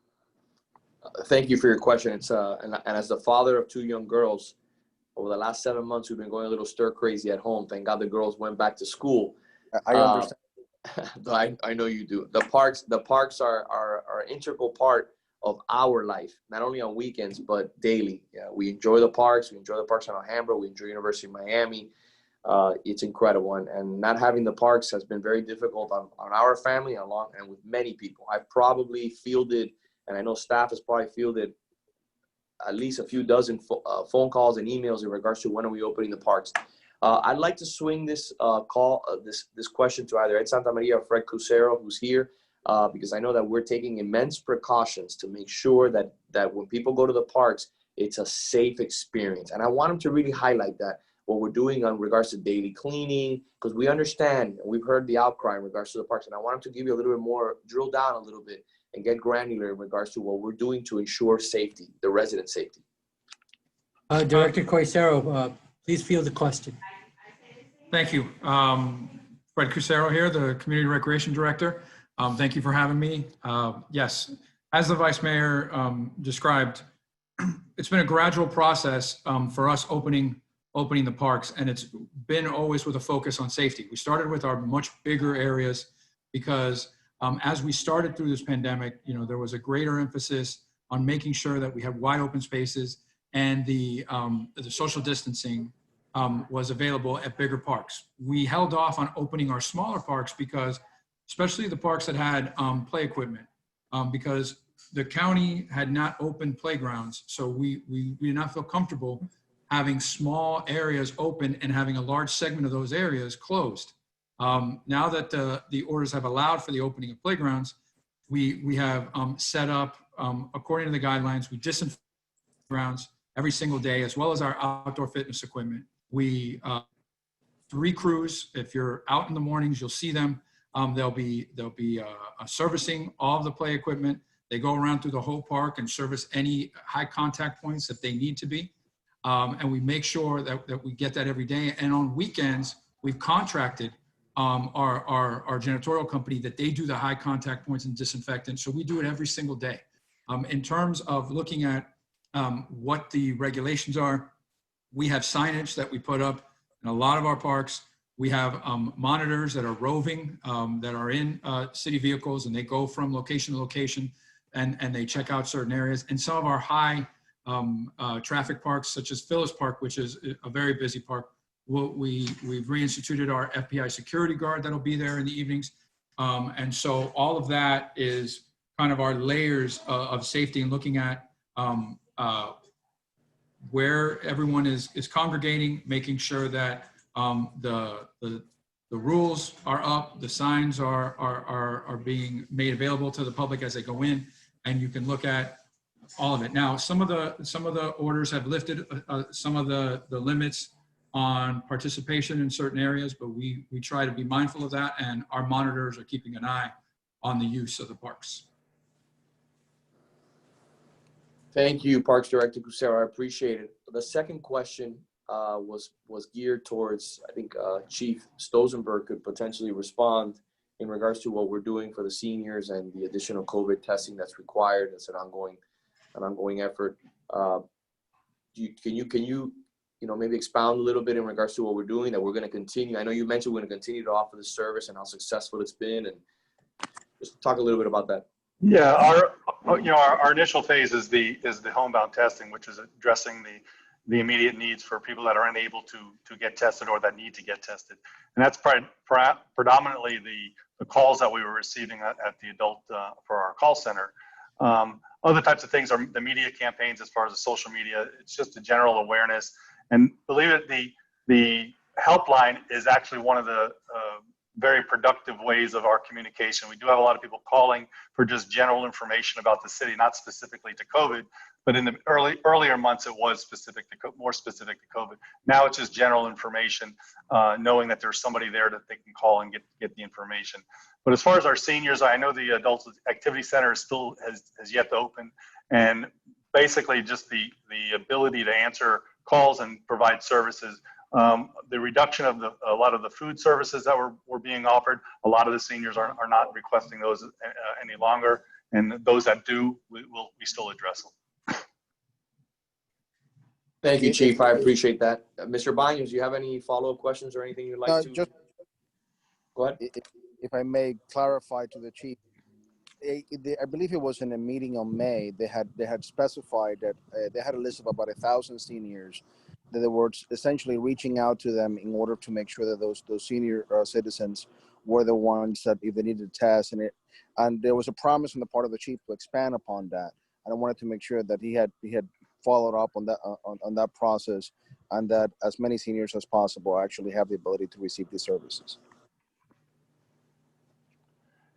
Speaker 1: Thank you for your question. It's and as the father of 2 young girls, over the last 7 months, we've been going a little stir crazy at home. Thank God the girls went back to school.
Speaker 9: I understand.
Speaker 1: I know you do. The parks are an integral part of our life, not only on weekends, but daily. Yeah, we enjoy the parks. We enjoy the parks in Alhambra. We enjoy University of Miami. It's incredible. And not having the parks has been very difficult on our family and with many people. I've probably fielded, and I know staff has probably fielded, at least a few dozen phone calls and emails in regards to when are we opening the parks. I'd like to swing this this question to either Ed Santamaria or Fred Crucero, who's here, because I know that we're taking immense precautions to make sure that when people go to the parks, it's a safe experience. And I want them to really highlight that, what we're doing in regards to daily cleaning, because we understand, and we've heard the outcry in regards to the parks, and I want them to give you a little bit more, drill down a little bit, and get granular in regards to what we're doing to ensure safety, the resident safety.
Speaker 4: Director Coisero, please field the question.
Speaker 10: Thank you. Fred Crucero here, the Community Recreation Director. Thank you for having me. Yes, as the Vice Mayor described, it's been a gradual process for us opening the parks, and it's been always with a focus on safety. We started with our much bigger areas because as we started through this pandemic, there was a greater emphasis on making sure that we had wide open spaces, and the social distancing was available at bigger parks. We held off on opening our smaller parks because, especially the parks that had play equipment, because the county had not opened playgrounds. So we did not feel comfortable having small areas open and having a large segment of those areas closed. Now that the orders have allowed for the opening of playgrounds, we have set up, according to the guidelines, we disinfect grounds every single day, as well as our outdoor fitness equipment. We 3 crews. If you're out in the mornings, you'll see them. They'll be servicing all of the play equipment. They go around through the whole park and service any high contact points that they need to be. And we make sure that we get that every day. And on weekends, we've contracted our janitorial company that they do the high contact points and disinfectant. So we do it every single day. In terms of looking at what the regulations are, we have signage that we put up in a lot of our parks. We have monitors that are roving, that are in city vehicles, and they go from location to location and they check out certain areas. And some of our high traffic parks, such as Phyllis Park, which is a very busy park, we've reinstituted our FBI security guard that'll be there in the evenings. And so all of that is kind of our layers of safety and looking at where everyone is congregating, making sure that the rules are up, the signs are being made available to the public as they go in, and you can look at all of it. Now, some of the orders have lifted some of the limits on participation in certain areas, but we try to be mindful of that, and our monitors are keeping an eye on the use of the parks.
Speaker 1: Thank you, Parks Director Cusero. I appreciate it. The second question was geared towards, I think Chief Stosenberg could potentially respond in regards to what we're doing for the seniors and the additional COVID testing that's required. It's an ongoing effort. Can you maybe expound a little bit in regards to what we're doing, that we're going to continue? I know you mentioned we're going to continue to offer the service and how successful it's been, and just talk a little bit about that.
Speaker 6: Yeah, our initial phase is the homebound testing, which is addressing the immediate needs for people that are unable to get tested or that need to get tested, and that's predominantly the calls that we were receiving at the adult for our call center. Other types of things are the media campaigns as far as the social media. It's just a general awareness, and believe it, the helpline is actually one of the very productive ways of our communication. We do have a lot of people calling for just general information about the city, not specifically to COVID, but in the earlier months, it was more specific to COVID. Now it's just general information, knowing that there's somebody there that they can call and get the information. But as far as our seniors, I know the Adult Activity Center still has yet to open, and basically just the ability to answer calls and provide services. The reduction of a lot of the food services that were being offered, a lot of the seniors are not requesting those any longer, and those that do, we still address them.
Speaker 1: Thank you, Chief. I appreciate that. Mr. Baños, do you have any follow-up questions or anything you'd like to? Go ahead.
Speaker 9: If I may clarify to the Chief, I believe it was in a meeting on May, they had specified that they had a list of about 1,000 seniors that they were essentially reaching out to them in order to make sure that those senior citizens were the ones that if they needed to test, and there was a promise on the part of the Chief to expand upon that. And I wanted to make sure that he had followed up on that process, and that as many seniors as possible actually have the ability to receive these services.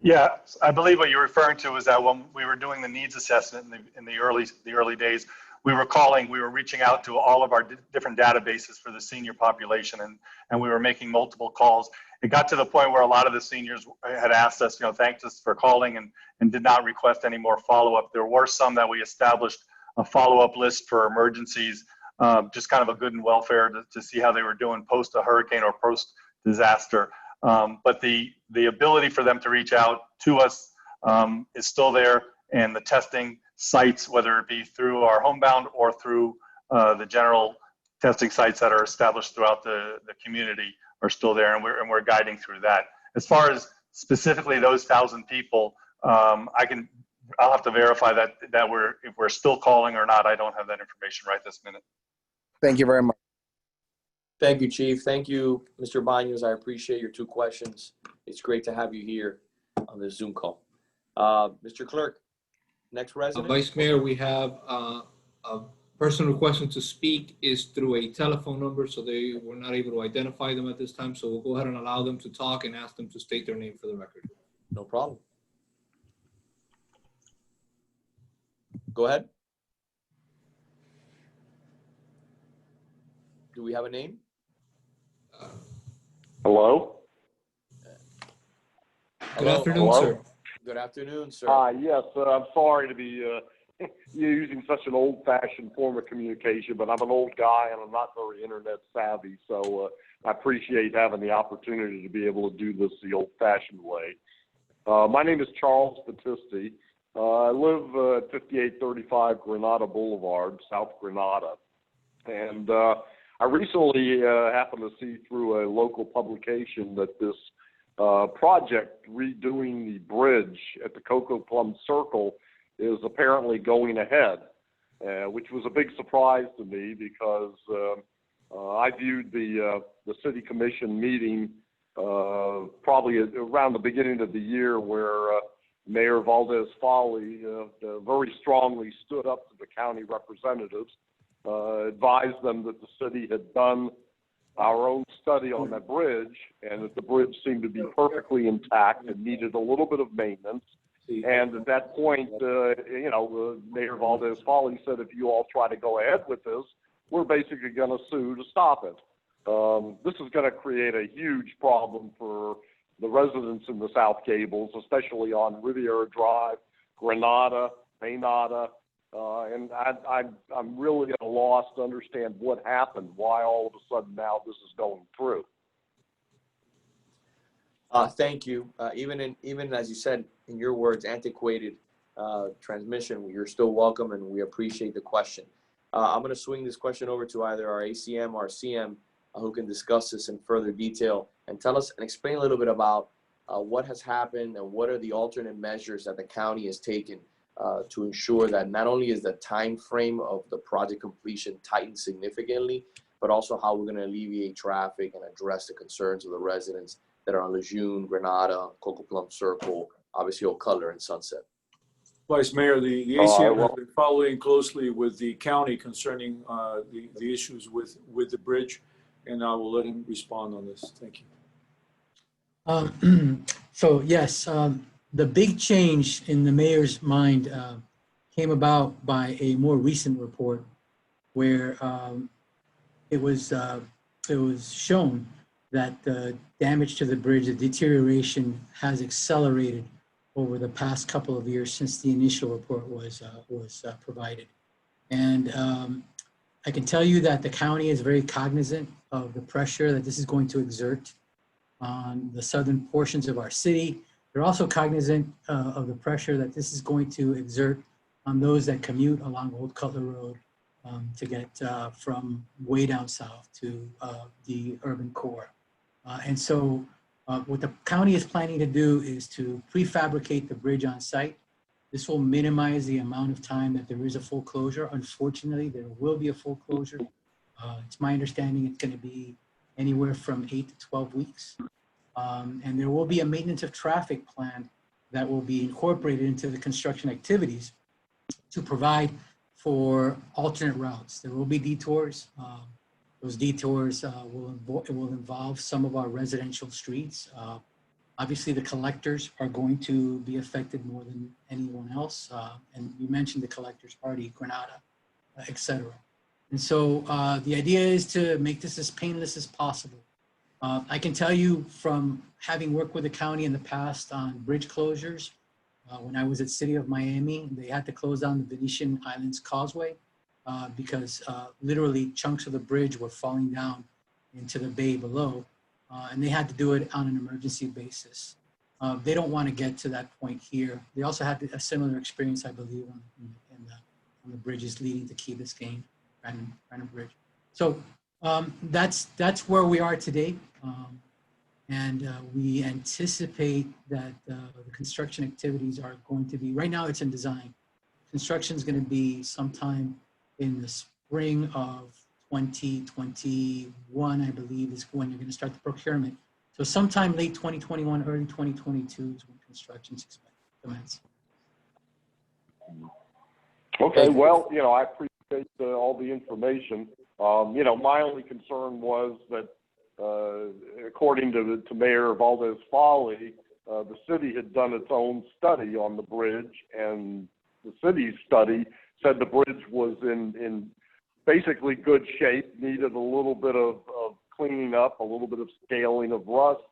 Speaker 6: Yeah, I believe what you're referring to is that when we were doing the needs assessment in the early days, we were reaching out to all of our different databases for the senior population, and we were making multiple calls. It got to the point where a lot of the seniors had asked us, thanked us for calling and did not request any more follow-up. There were some that we established a follow-up list for emergencies, just kind of a good and welfare to see how they were doing post a hurricane or post disaster. But the ability for them to reach out to us is still there, and the testing sites, whether it be through our homebound or through the general testing sites that are established throughout the community, are still there, and we're guiding through that. As far as specifically those 1,000 people, I'll have to verify that if we're still calling or not. I don't have that information right this minute.
Speaker 9: Thank you very much.
Speaker 1: Thank you, Chief. Thank you, Mr. Baños. I appreciate your 2 questions. It's great to have you here on this Zoom call. Mr. Clerk, next resident.
Speaker 8: Vice Mayor, we have a person requesting to speak is through a telephone number, so they were not able to identify them at this time. So we'll go ahead and allow them to talk and ask them to state their name for the record.
Speaker 1: No problem. Go ahead. we have a name?
Speaker 11: Hello?
Speaker 8: Good afternoon,
Speaker 11: Hello?
Speaker 8: sir.
Speaker 1: Good afternoon, sir.
Speaker 11: Yes, I'm sorry to be using such an old-fashioned form of communication, but I'm an old guy and I'm not very internet savvy, so I appreciate having the opportunity to be able to do this the old-fashioned way. My name is Charles Battisti. I live at 5835 Granada Boulevard, South Granada, and I recently happened to see through a local publication that this project redoing the bridge at the Cocoa Plum Circle is apparently going ahead, which was a big surprise to me because I viewed the city commission meeting probably around the beginning of the year where Mayor Valdez Foley very strongly stood up to the county representatives, advised them that the city had done our own study on that bridge and that the bridge seemed to be perfectly intact and needed a little bit of maintenance. And at that point, Mayor Valdez Foley said, if you all try to go ahead with this, we're basically going to sue to stop it. This is going to create a huge problem for the residents in the South Gables, especially on Riviera Drive, Granada, Maynada, and I'm really at a loss to understand what happened, why all of a sudden now this is going through.
Speaker 1: Thank you. Even as you said in your words, antiquated transmission, you're still welcome, and we appreciate the question. I'm going to swing this question over to either our ACM or our CM, who can discuss this in further detail and tell us and explain a little bit about what has happened and what are the alternate measures that the county has taken to ensure that not only is the time frame of the project completion tightened significantly, but also how we're going to alleviate traffic and address the concerns of the residents that are on Lejeune, Granada, Cocoa Plum Circle, obviously Oak Color and Sunset.
Speaker 3: Vice Mayor, the ACM has been following closely with the county concerning the issues with the bridge, and I will let him respond on this. Thank you.
Speaker 4: So yes, the big change in the mayor's mind came about by a more recent report where it was shown that the damage to the bridge, the deterioration has accelerated over the past couple of years since the initial report was provided. And I can tell you that the county is very cognizant of the pressure that this is going to exert on the southern portions of our city. They're also cognizant of the pressure that this is going to exert on those that commute along Old Cutler Road to get from way down south to the urban core. And so what the county is planning to do is to prefabricate the bridge on site. This will minimize the amount of time that there is a full closure. Unfortunately, there will be a full closure. It's my understanding it's going to be anywhere from 8 to 12 weeks. And there will be a maintenance of traffic plan that will be incorporated into the construction activities to provide for alternate routes. There will be detours. Those detours will involve some of our residential streets. Obviously, the collectors are going to be affected more than anyone else. And you mentioned the collectors party, Granada, et cetera. And so the idea is to make this as painless as possible. I can tell you from having worked with the county in the past on bridge closures, when I was at City of Miami, they had to close down the Venetian Islands Causeway because literally chunks of the bridge were falling down into the bay below. And they had to do it on an emergency basis. They don't want to get to that point here. They also had a similar experience, I believe, on the bridges leading to Key Biscayne, Brandon Bridge. So that's where we are today. And we anticipate that the construction activities are going to be, right now it's in design. Construction is going to be sometime in the spring of 2021, I believe, is when you're going to start the procurement. So sometime late 2021, early 2022 is when construction is expected to commence.
Speaker 11: Okay, well, I appreciate all the information. My only concern was that according to Mayor Valdez Foley, the city had done its own study on the bridge, and the city's study said the bridge was in basically good shape, needed a little bit of cleaning up, a little bit of scaling of rust.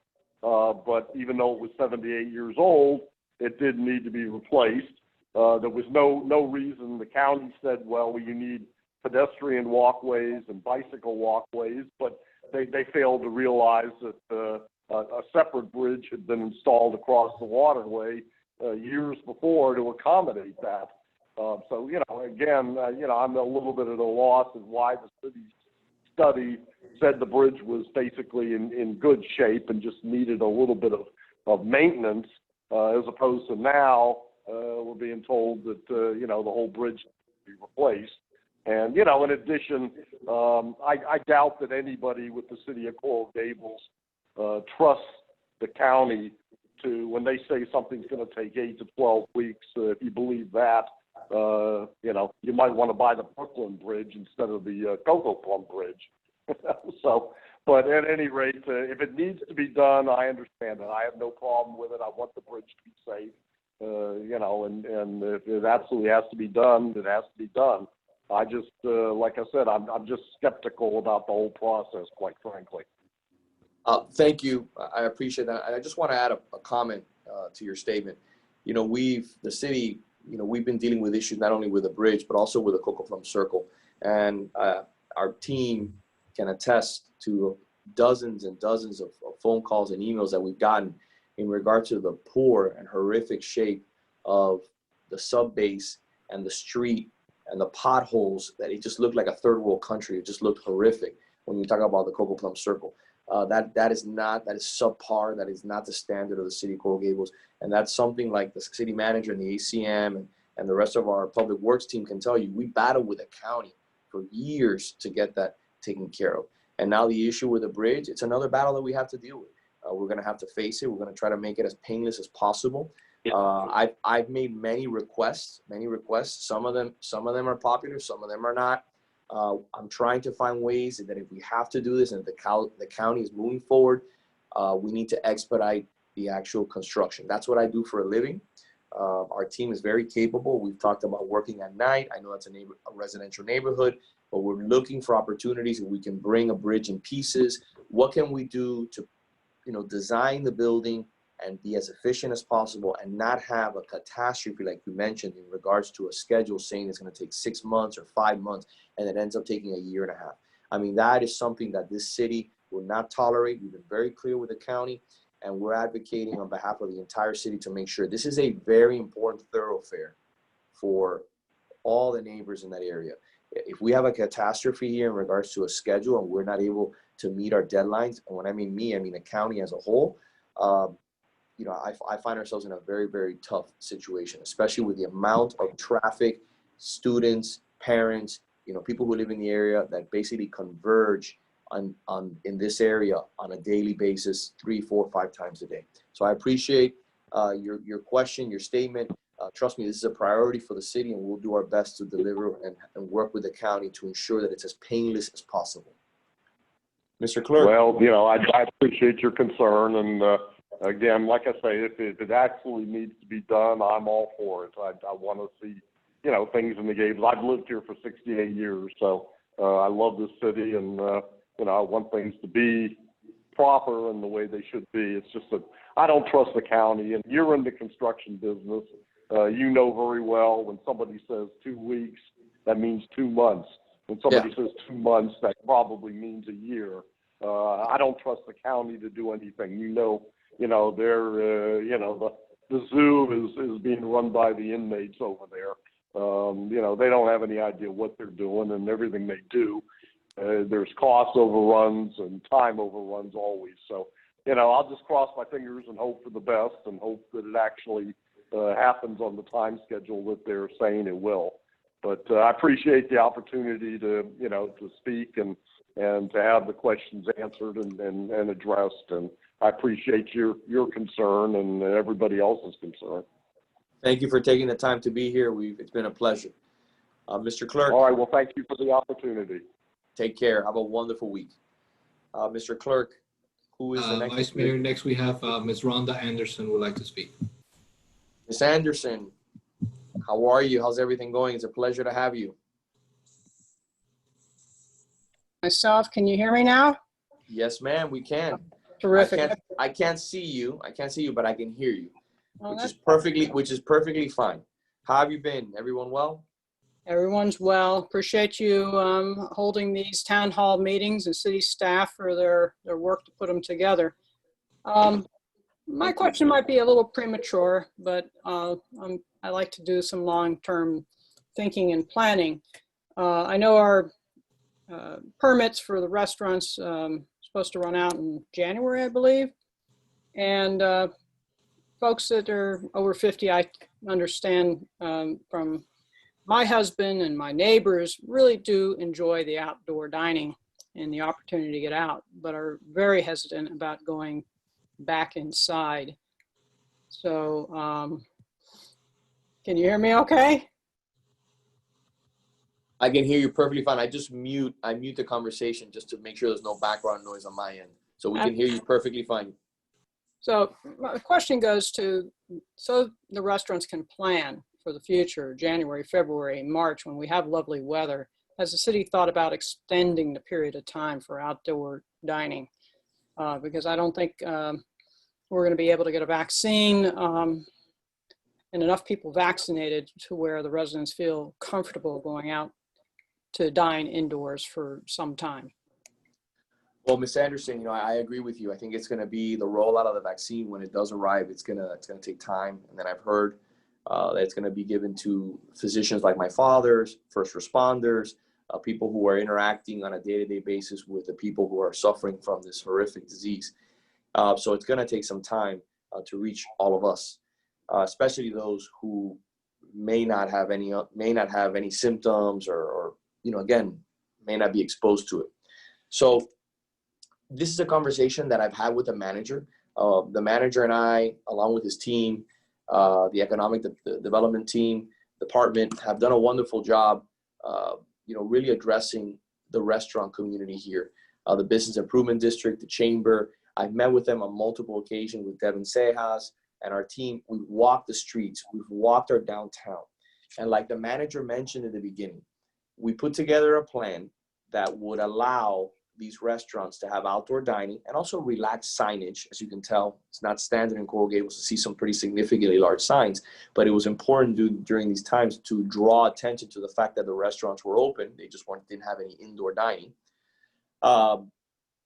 Speaker 11: But even though it was 78 years old, it did need to be replaced. There was no reason. The county said, well, you need pedestrian walkways and bicycle walkways, but they failed to realize that a separate bridge had been installed across the waterway years before to accommodate that. So, again, I'm a little bit at a loss of why the city's study said the bridge was basically in good shape and just needed a little bit of maintenance, as opposed to now we're being told that, the whole bridge needs to be replaced. And, in addition, I doubt that anybody with the city of Coral Gables trusts the county to, when they say something's going to take 8 to 12 weeks, if you believe that, you might want to buy the Brooklyn Bridge instead of the Cocoa Plum Bridge. So, but at any rate, if it needs to be done, I understand it. I have no problem with it. I want the bridge to be safe, and if it absolutely has to be done, it has to be done. I just, like I said, I'm just skeptical about the whole process, quite frankly.
Speaker 1: Thank you. I appreciate that. I just want to add a comment to your statement. The city, we've been dealing with issues not only with the bridge, but also with the Cocoa Plum Circle. And our team can attest to dozens and dozens of phone calls and emails that we've gotten in regard to the poor and horrific shape of the sub base and the street and the potholes, that it just looked like a third world country. It just looked horrific when you talk about the Cocoa Plum Circle. That is subpar. That is not the standard of the city of Coral Gables. And that's something like the city manager and the ACM and the rest of our public works team can tell you. We battled with the county for years to get that taken care of. And now the issue with the bridge, it's another battle that we have to deal with. We're going to have to face it. We're going to try to make it as painless as possible. I've made many requests. Some of them are popular, some of them are not. I'm trying to find ways that if we have to do this and the county is moving forward, we need to expedite the actual construction. That's what I do for a living. Our team is very capable. We've talked about working at night. I know that's a residential neighborhood, but we're looking for opportunities if we can bring a bridge in pieces. What can we do to, design the building and be as efficient as possible and not have a catastrophe like you mentioned in regards to a schedule saying it's going to take 6 months or 5 months and it ends up taking a year and a half. I mean, that is something that this city will not tolerate. We've been very clear with the county, and we're advocating on behalf of the entire city to make sure this is a very important thoroughfare for all the neighbors in that area. If we have a catastrophe here in regards to a schedule and we're not able to meet our deadlines, and when I mean me, I mean the county as a whole, I find ourselves in a very, very tough situation, especially with the amount of traffic, students, parents, people who live in the area that basically converge in this area on a daily basis, 3, 4, 5 times a day. So I appreciate your question, your statement. Trust me, this is a priority for the city, and we'll do our best to deliver and work with the county to ensure that it's as painless as possible. Mr. Clerk.
Speaker 11: Well, I appreciate your concern, and again, like I say, if it actually needs to be done, I'm all for it. I want to see, things in the Gables. I've lived here for 68 years, so I love this city, and I want things to be proper in the way they should be. It's just that I don't trust the county, and you're in the construction business. You know very well when somebody says 2 weeks, that means 2 months. When somebody says 2 months, that probably means a year. I don't trust the county to do anything. They're, the zoo is being run by the inmates over there. They don't have any idea what they're doing, and everything they do, there's cost overruns and time overruns always. So, I'll just cross my fingers and hope for the best and hope that it actually happens on the time schedule that they're saying it will. But I appreciate the opportunity to speak and to have the questions answered and addressed. And I appreciate your concern and everybody else's concern.
Speaker 1: Thank you for taking the time to be here. It's been a pleasure. Mr. Clerk.
Speaker 11: All right. Well, thank you for the opportunity.
Speaker 1: Take care. Have a wonderful week. Mr. Clerk, who is the next?
Speaker 8: Vice Mayor, next we have Ms. Rhonda Anderson would like to speak.
Speaker 1: Ms. Anderson, how are you? How's everything going? It's a pleasure to have you.
Speaker 12: myself. Can you hear me now?
Speaker 1: Yes, ma'am, we can.
Speaker 12: Terrific.
Speaker 1: I can't see you. But I can hear you,
Speaker 12: Well,
Speaker 1: which is perfectly fine. How have you been? Everyone well?
Speaker 12: Everyone's well. Appreciate you holding these town hall meetings and city staff for their work to put them together. My question might be a little premature, but I like to do some long-term thinking and planning. I know our permits for the restaurants supposed to run out in January, I believe. And folks that are over 50, I understand from my husband and my neighbors really do enjoy the outdoor dining and the opportunity to get out, but are very hesitant about going back inside. So can you hear me okay?
Speaker 1: I can hear you perfectly fine. I mute the conversation just to make sure there's no background noise on my end. So we can hear you perfectly fine.
Speaker 12: So my question goes to, so the restaurants can plan for the future, January, February, March, when we have lovely weather. Has the city thought about extending the period of time for outdoor dining? Because I don't think we're going to be able to get a vaccine and enough people vaccinated to where the residents feel comfortable going out to dine indoors for some time.
Speaker 1: Well, Ms. Anderson, I agree with you. I think it's going to be the rollout of the vaccine when it does arrive. It's going to take time, and then I've heard that it's going to be given to physicians like my father's, first responders, people who are interacting on a day-to-day basis with the people who are suffering from this horrific disease. So it's going to take some time to reach all of us, especially those who may not have any symptoms or again, may not be exposed to it. So this is a conversation that I've had with the manager. The manager and I, along with his team, the economic development team, department, have done a wonderful job, really addressing the restaurant community here. The Business Improvement District, the Chamber. I've met with them on multiple occasions with Devin Cejas and our team. We've walked the streets. We've walked our downtown. And like the manager mentioned in the beginning, we put together a plan that would allow these restaurants to have outdoor dining and also relaxed signage. As you can tell, it's not standard in Coral Gables to see some pretty significantly large signs, but it was important during these times to draw attention to the fact that the restaurants were open. They just didn't have any indoor dining.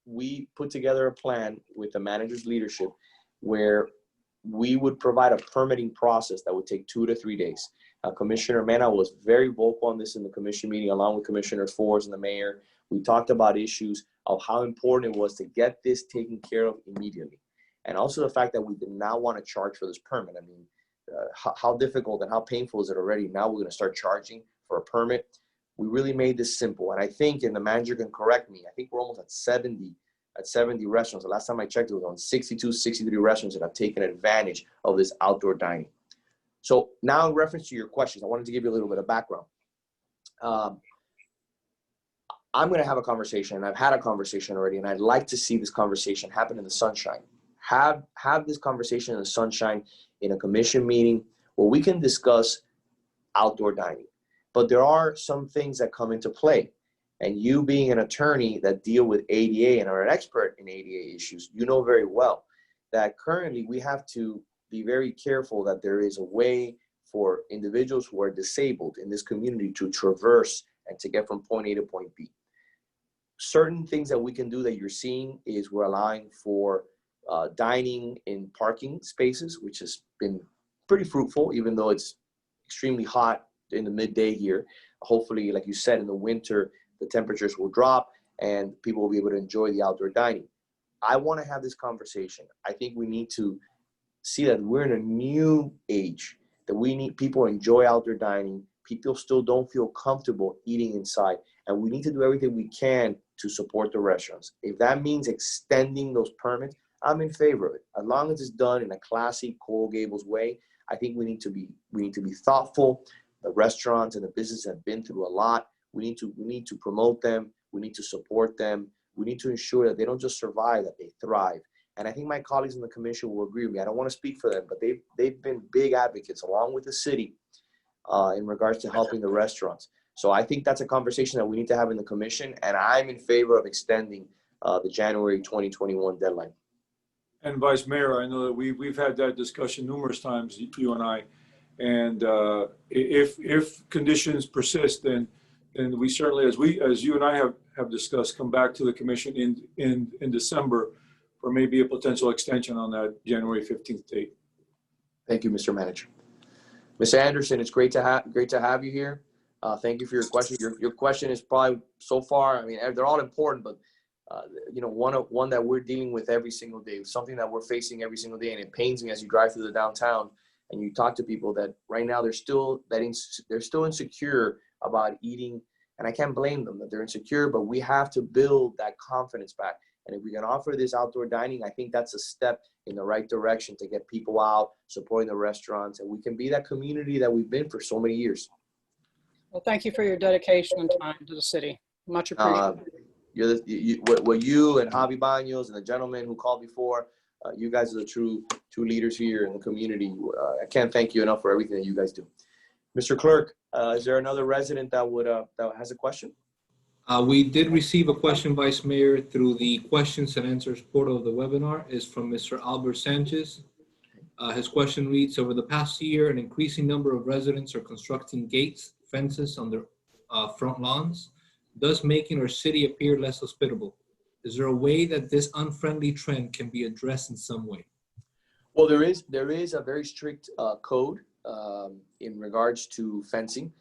Speaker 1: We put together a plan with the manager's leadership where we would provide a permitting process that would take 2 to 3 days. Commissioner Mena was very vocal on this in the commission meeting, along with Commissioner Forrest and the mayor. We talked about issues of how important it was to get this taken care of immediately. And also the fact that we did not want to charge for this permit. I mean, how difficult and how painful is it already? Now we're going to start charging for a permit. We really made this simple. And I think, and the manager can correct me, I think we're almost at 70 restaurants. The last time I checked, it was on 62, 63 restaurants that have taken advantage of this outdoor dining. So now in reference to your questions, I wanted to give you a little bit of background. I'm going to have a conversation, and I've had a conversation already, and I'd like to see this conversation happen in the sunshine. Have this conversation in the sunshine in a commission meeting where we can discuss outdoor dining. But there are some things that come into play. And you being an attorney that deal with ADA and are an expert in ADA issues, you know very well that currently we have to be very careful that there is a way for individuals who are disabled in this community to traverse and to get from point A to point B. Certain things that we can do that you're seeing is we're allowing for dining in parking spaces, which has been pretty fruitful, even though it's extremely hot in the midday here. Hopefully, like you said, in the winter, the temperatures will drop and people will be able to enjoy the outdoor dining. I want to have this conversation. I think we need to see that we're in a new age, that we need people to enjoy outdoor dining. People still don't feel comfortable eating inside, and we need to do everything we can to support the restaurants. If that means extending those permits, I'm in favor of it. As long as it's done in a classy Coral Gables way, I think we need to be thoughtful. The restaurants and the business have been through a lot. We need to promote them. We need to support them. We need to ensure that they don't just survive, that they thrive. And I think my colleagues in the commission will agree with me. I don't want to speak for them, but they've been big advocates along with the city in regards to helping the restaurants. So I think that's a conversation that we need to have in the commission, and I'm in favor of extending the January 2021 deadline.
Speaker 3: And Vice Mayor, I know that we've had that discussion numerous times, you and I. And if conditions persist, then we certainly, as you and I have discussed, come back to the commission in December for maybe a potential extension on that January 15th date.
Speaker 1: Thank you, Mr. Manager. Ms. Anderson, it's great to have you here. Thank you for your question. Your question is probably so far, I mean, they're all important, but you know, one that we're dealing with every single day, something that we're facing every single day, and it pains me as you drive through the downtown and you talk to people that right now they're still insecure about eating, and I can't blame them that they're insecure, but we have to build that confidence back. And if we can offer this outdoor dining, I think that's a step in the right direction to get people out, supporting the restaurants, and we can be that community that we've been for so many years.
Speaker 12: Well, thank you for your dedication and time to the city. Much appreciated.
Speaker 1: You and Javi Baños and the gentleman who called before, you guys are the true leaders here in the community. I can't thank you enough for everything that you guys do. Mr. Clerk, is there another resident that has a question?
Speaker 8: We did receive a question, Vice Mayor, through the questions and answers portal of the webinar. Is from Mr. Albert Sanchez. His question reads, over the past year, an increasing number of residents are constructing gates, fences on their front lawns, thus making our city appear less hospitable. Is there a way that this unfriendly trend can be addressed in some way?
Speaker 1: Well, there is a very strict code in regards to fencing.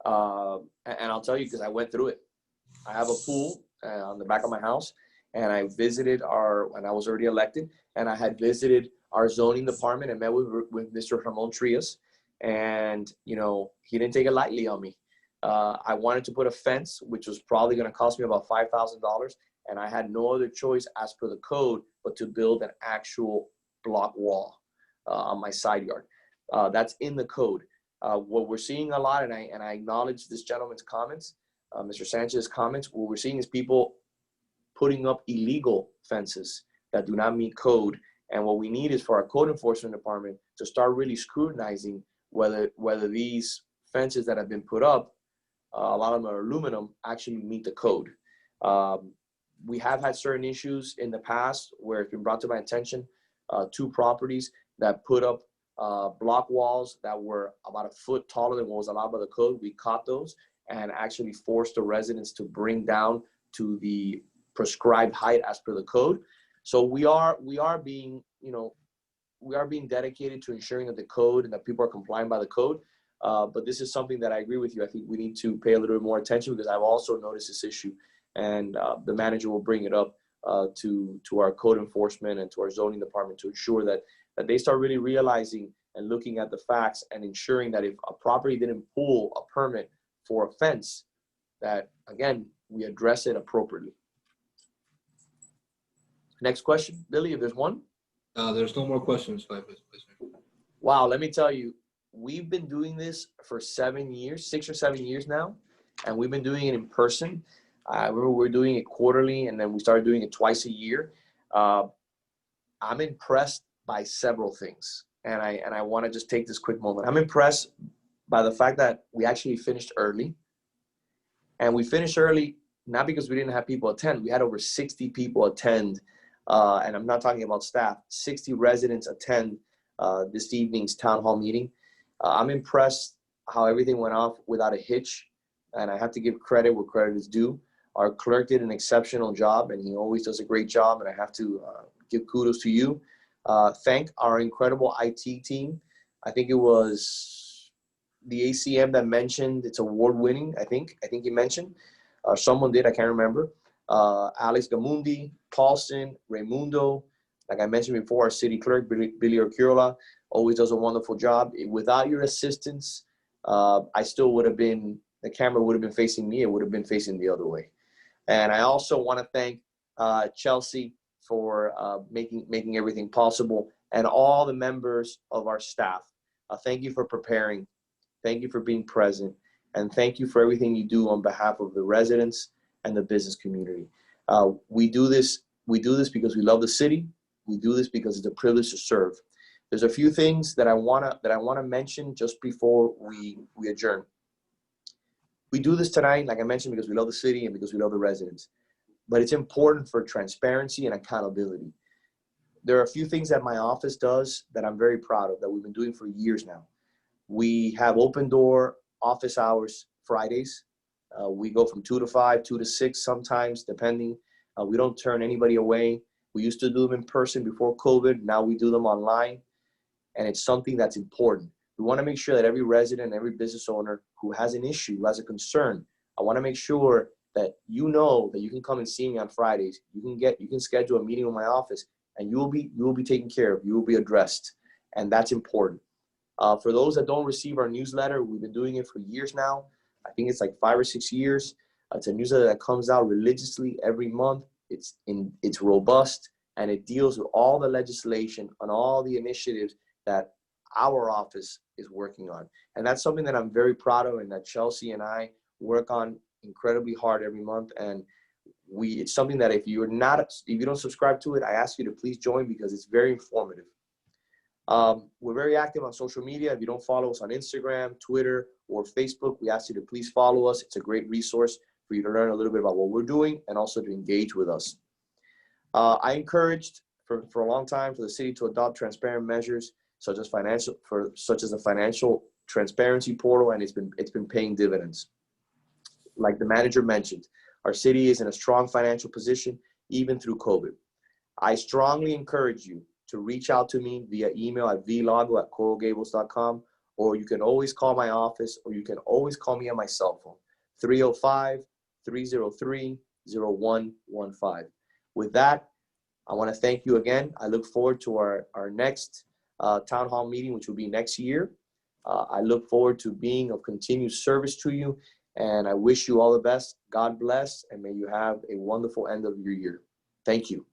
Speaker 1: And I'll tell you, because I went through it. I have a pool on the back of my house, and I visited and I was already elected, and I had visited our zoning department and met with Mr. Ramon Trias, and, you know, he didn't take it lightly on me. I wanted to put a fence, which was probably going to cost me about $5,000, and I had no other choice as per the code but to build an actual block wall on my side yard. That's in the code. What we're seeing a lot, and I acknowledge this gentleman's comments, Mr. Sanchez's comments, what we're seeing is people putting up illegal fences that do not meet code. And what we need is for our code enforcement department to start really scrutinizing whether these fences that have been put up, a lot of them are aluminum, actually meet the code. We have had certain issues in the past where it's been brought to my attention, 2 properties that put up block walls that were about a foot taller than what was allowed by the code. We caught those and actually forced the residents to bring down to the prescribed height as per the code. So we are being, you know, we are being dedicated to ensuring that the code and that people are complying by the code. But this is something that I agree with you. I think we need to pay a little bit more attention, because I've also noticed this issue, and the manager will bring it up to our code enforcement and to our zoning department to ensure that they start really realizing and looking at the facts and ensuring that if a property didn't pull a permit for a fence, that, again, we address it appropriately. Next question, Billy, if there's one.
Speaker 8: There's no more questions, Vice Mayor.
Speaker 1: Wow, let me tell you, we've been doing this for 7 years, 6 or 7 years now, and we've been doing it in person. I remember we were doing it quarterly, and then we started doing it twice a year. I'm impressed by several things, and I want to just take this quick moment. I'm impressed by the fact that we actually finished early, and we finished early not because we didn't have people attend. We had over 60 people attend, and I'm not talking about staff. 60 residents attend this evening's town hall meeting. I'm impressed how everything went off without a hitch, and I have to give credit where credit is due. Our clerk did an exceptional job, and he always does a great job, and I have to give kudos to you. Thank our incredible IT team. I think it was the ACM that mentioned it's award-winning, I think he mentioned. Someone did, I can't remember. Alex Gamundi, Paulson, Raimundo, like I mentioned before, our city clerk, Billy Urquiola, always does a wonderful job. Without your assistance, I still would have been, the camera would have been facing me, it would have been facing the other way. And I also want to thank Chelsea for making everything possible, and all the members of our staff. Thank you for preparing. Thank you for being present. And thank you for everything you do on behalf of the residents and the business community. We do this because we love the city. We do this because it's a privilege to serve. There's a few things that I wanna mention just before we adjourn. We do this tonight, like I mentioned, because we love the city and because we love the residents. But it's important for transparency and accountability. There are a few things that my office does that I'm very proud of that we've been doing for years now. We have open door office hours Fridays. We go from 2 to 5, 2 to 6 sometimes, depending. We don't turn anybody away. We used to do them in person before COVID. Now we do them online. And it's something that's important. We want to make sure that every resident, every business owner who has an issue, who has a concern, I want to make sure that you know that you can come and see me on Fridays. You can schedule a meeting with my office, and you will be taken care of. You will be addressed, and that's important. For those that don't receive our newsletter, we've been doing it for years now. I think it's like 5 or 6 years. It's a newsletter that comes out religiously every month. It's robust, and it deals with all the legislation and all the initiatives that our office is working on. And that's something that I'm very proud of, and that Chelsea and I work on incredibly hard every month. And it's something that if you don't subscribe to it, I ask you to please join, because it's very informative. We're very active on social media. If you don't follow us on Instagram, Twitter, or Facebook, we ask you to please follow us. It's a great resource for you to learn a little bit about what we're doing and also to engage with us. I encouraged for a long time for the city to adopt transparent measures such as a financial transparency portal, and it's been paying dividends. Like the manager mentioned, our city is in a strong financial position even through COVID. I strongly encourage you to reach out to me via email at vlago@coralgables.com, or you can always call my office, or you can always call me on my cell phone, 305-303-0115. With that, I want to thank you again. I look forward to our next town hall meeting, which will be next year. I look forward to being of continued service to you, and I wish you all the best. God bless, and may you have a wonderful end of your year. Thank you.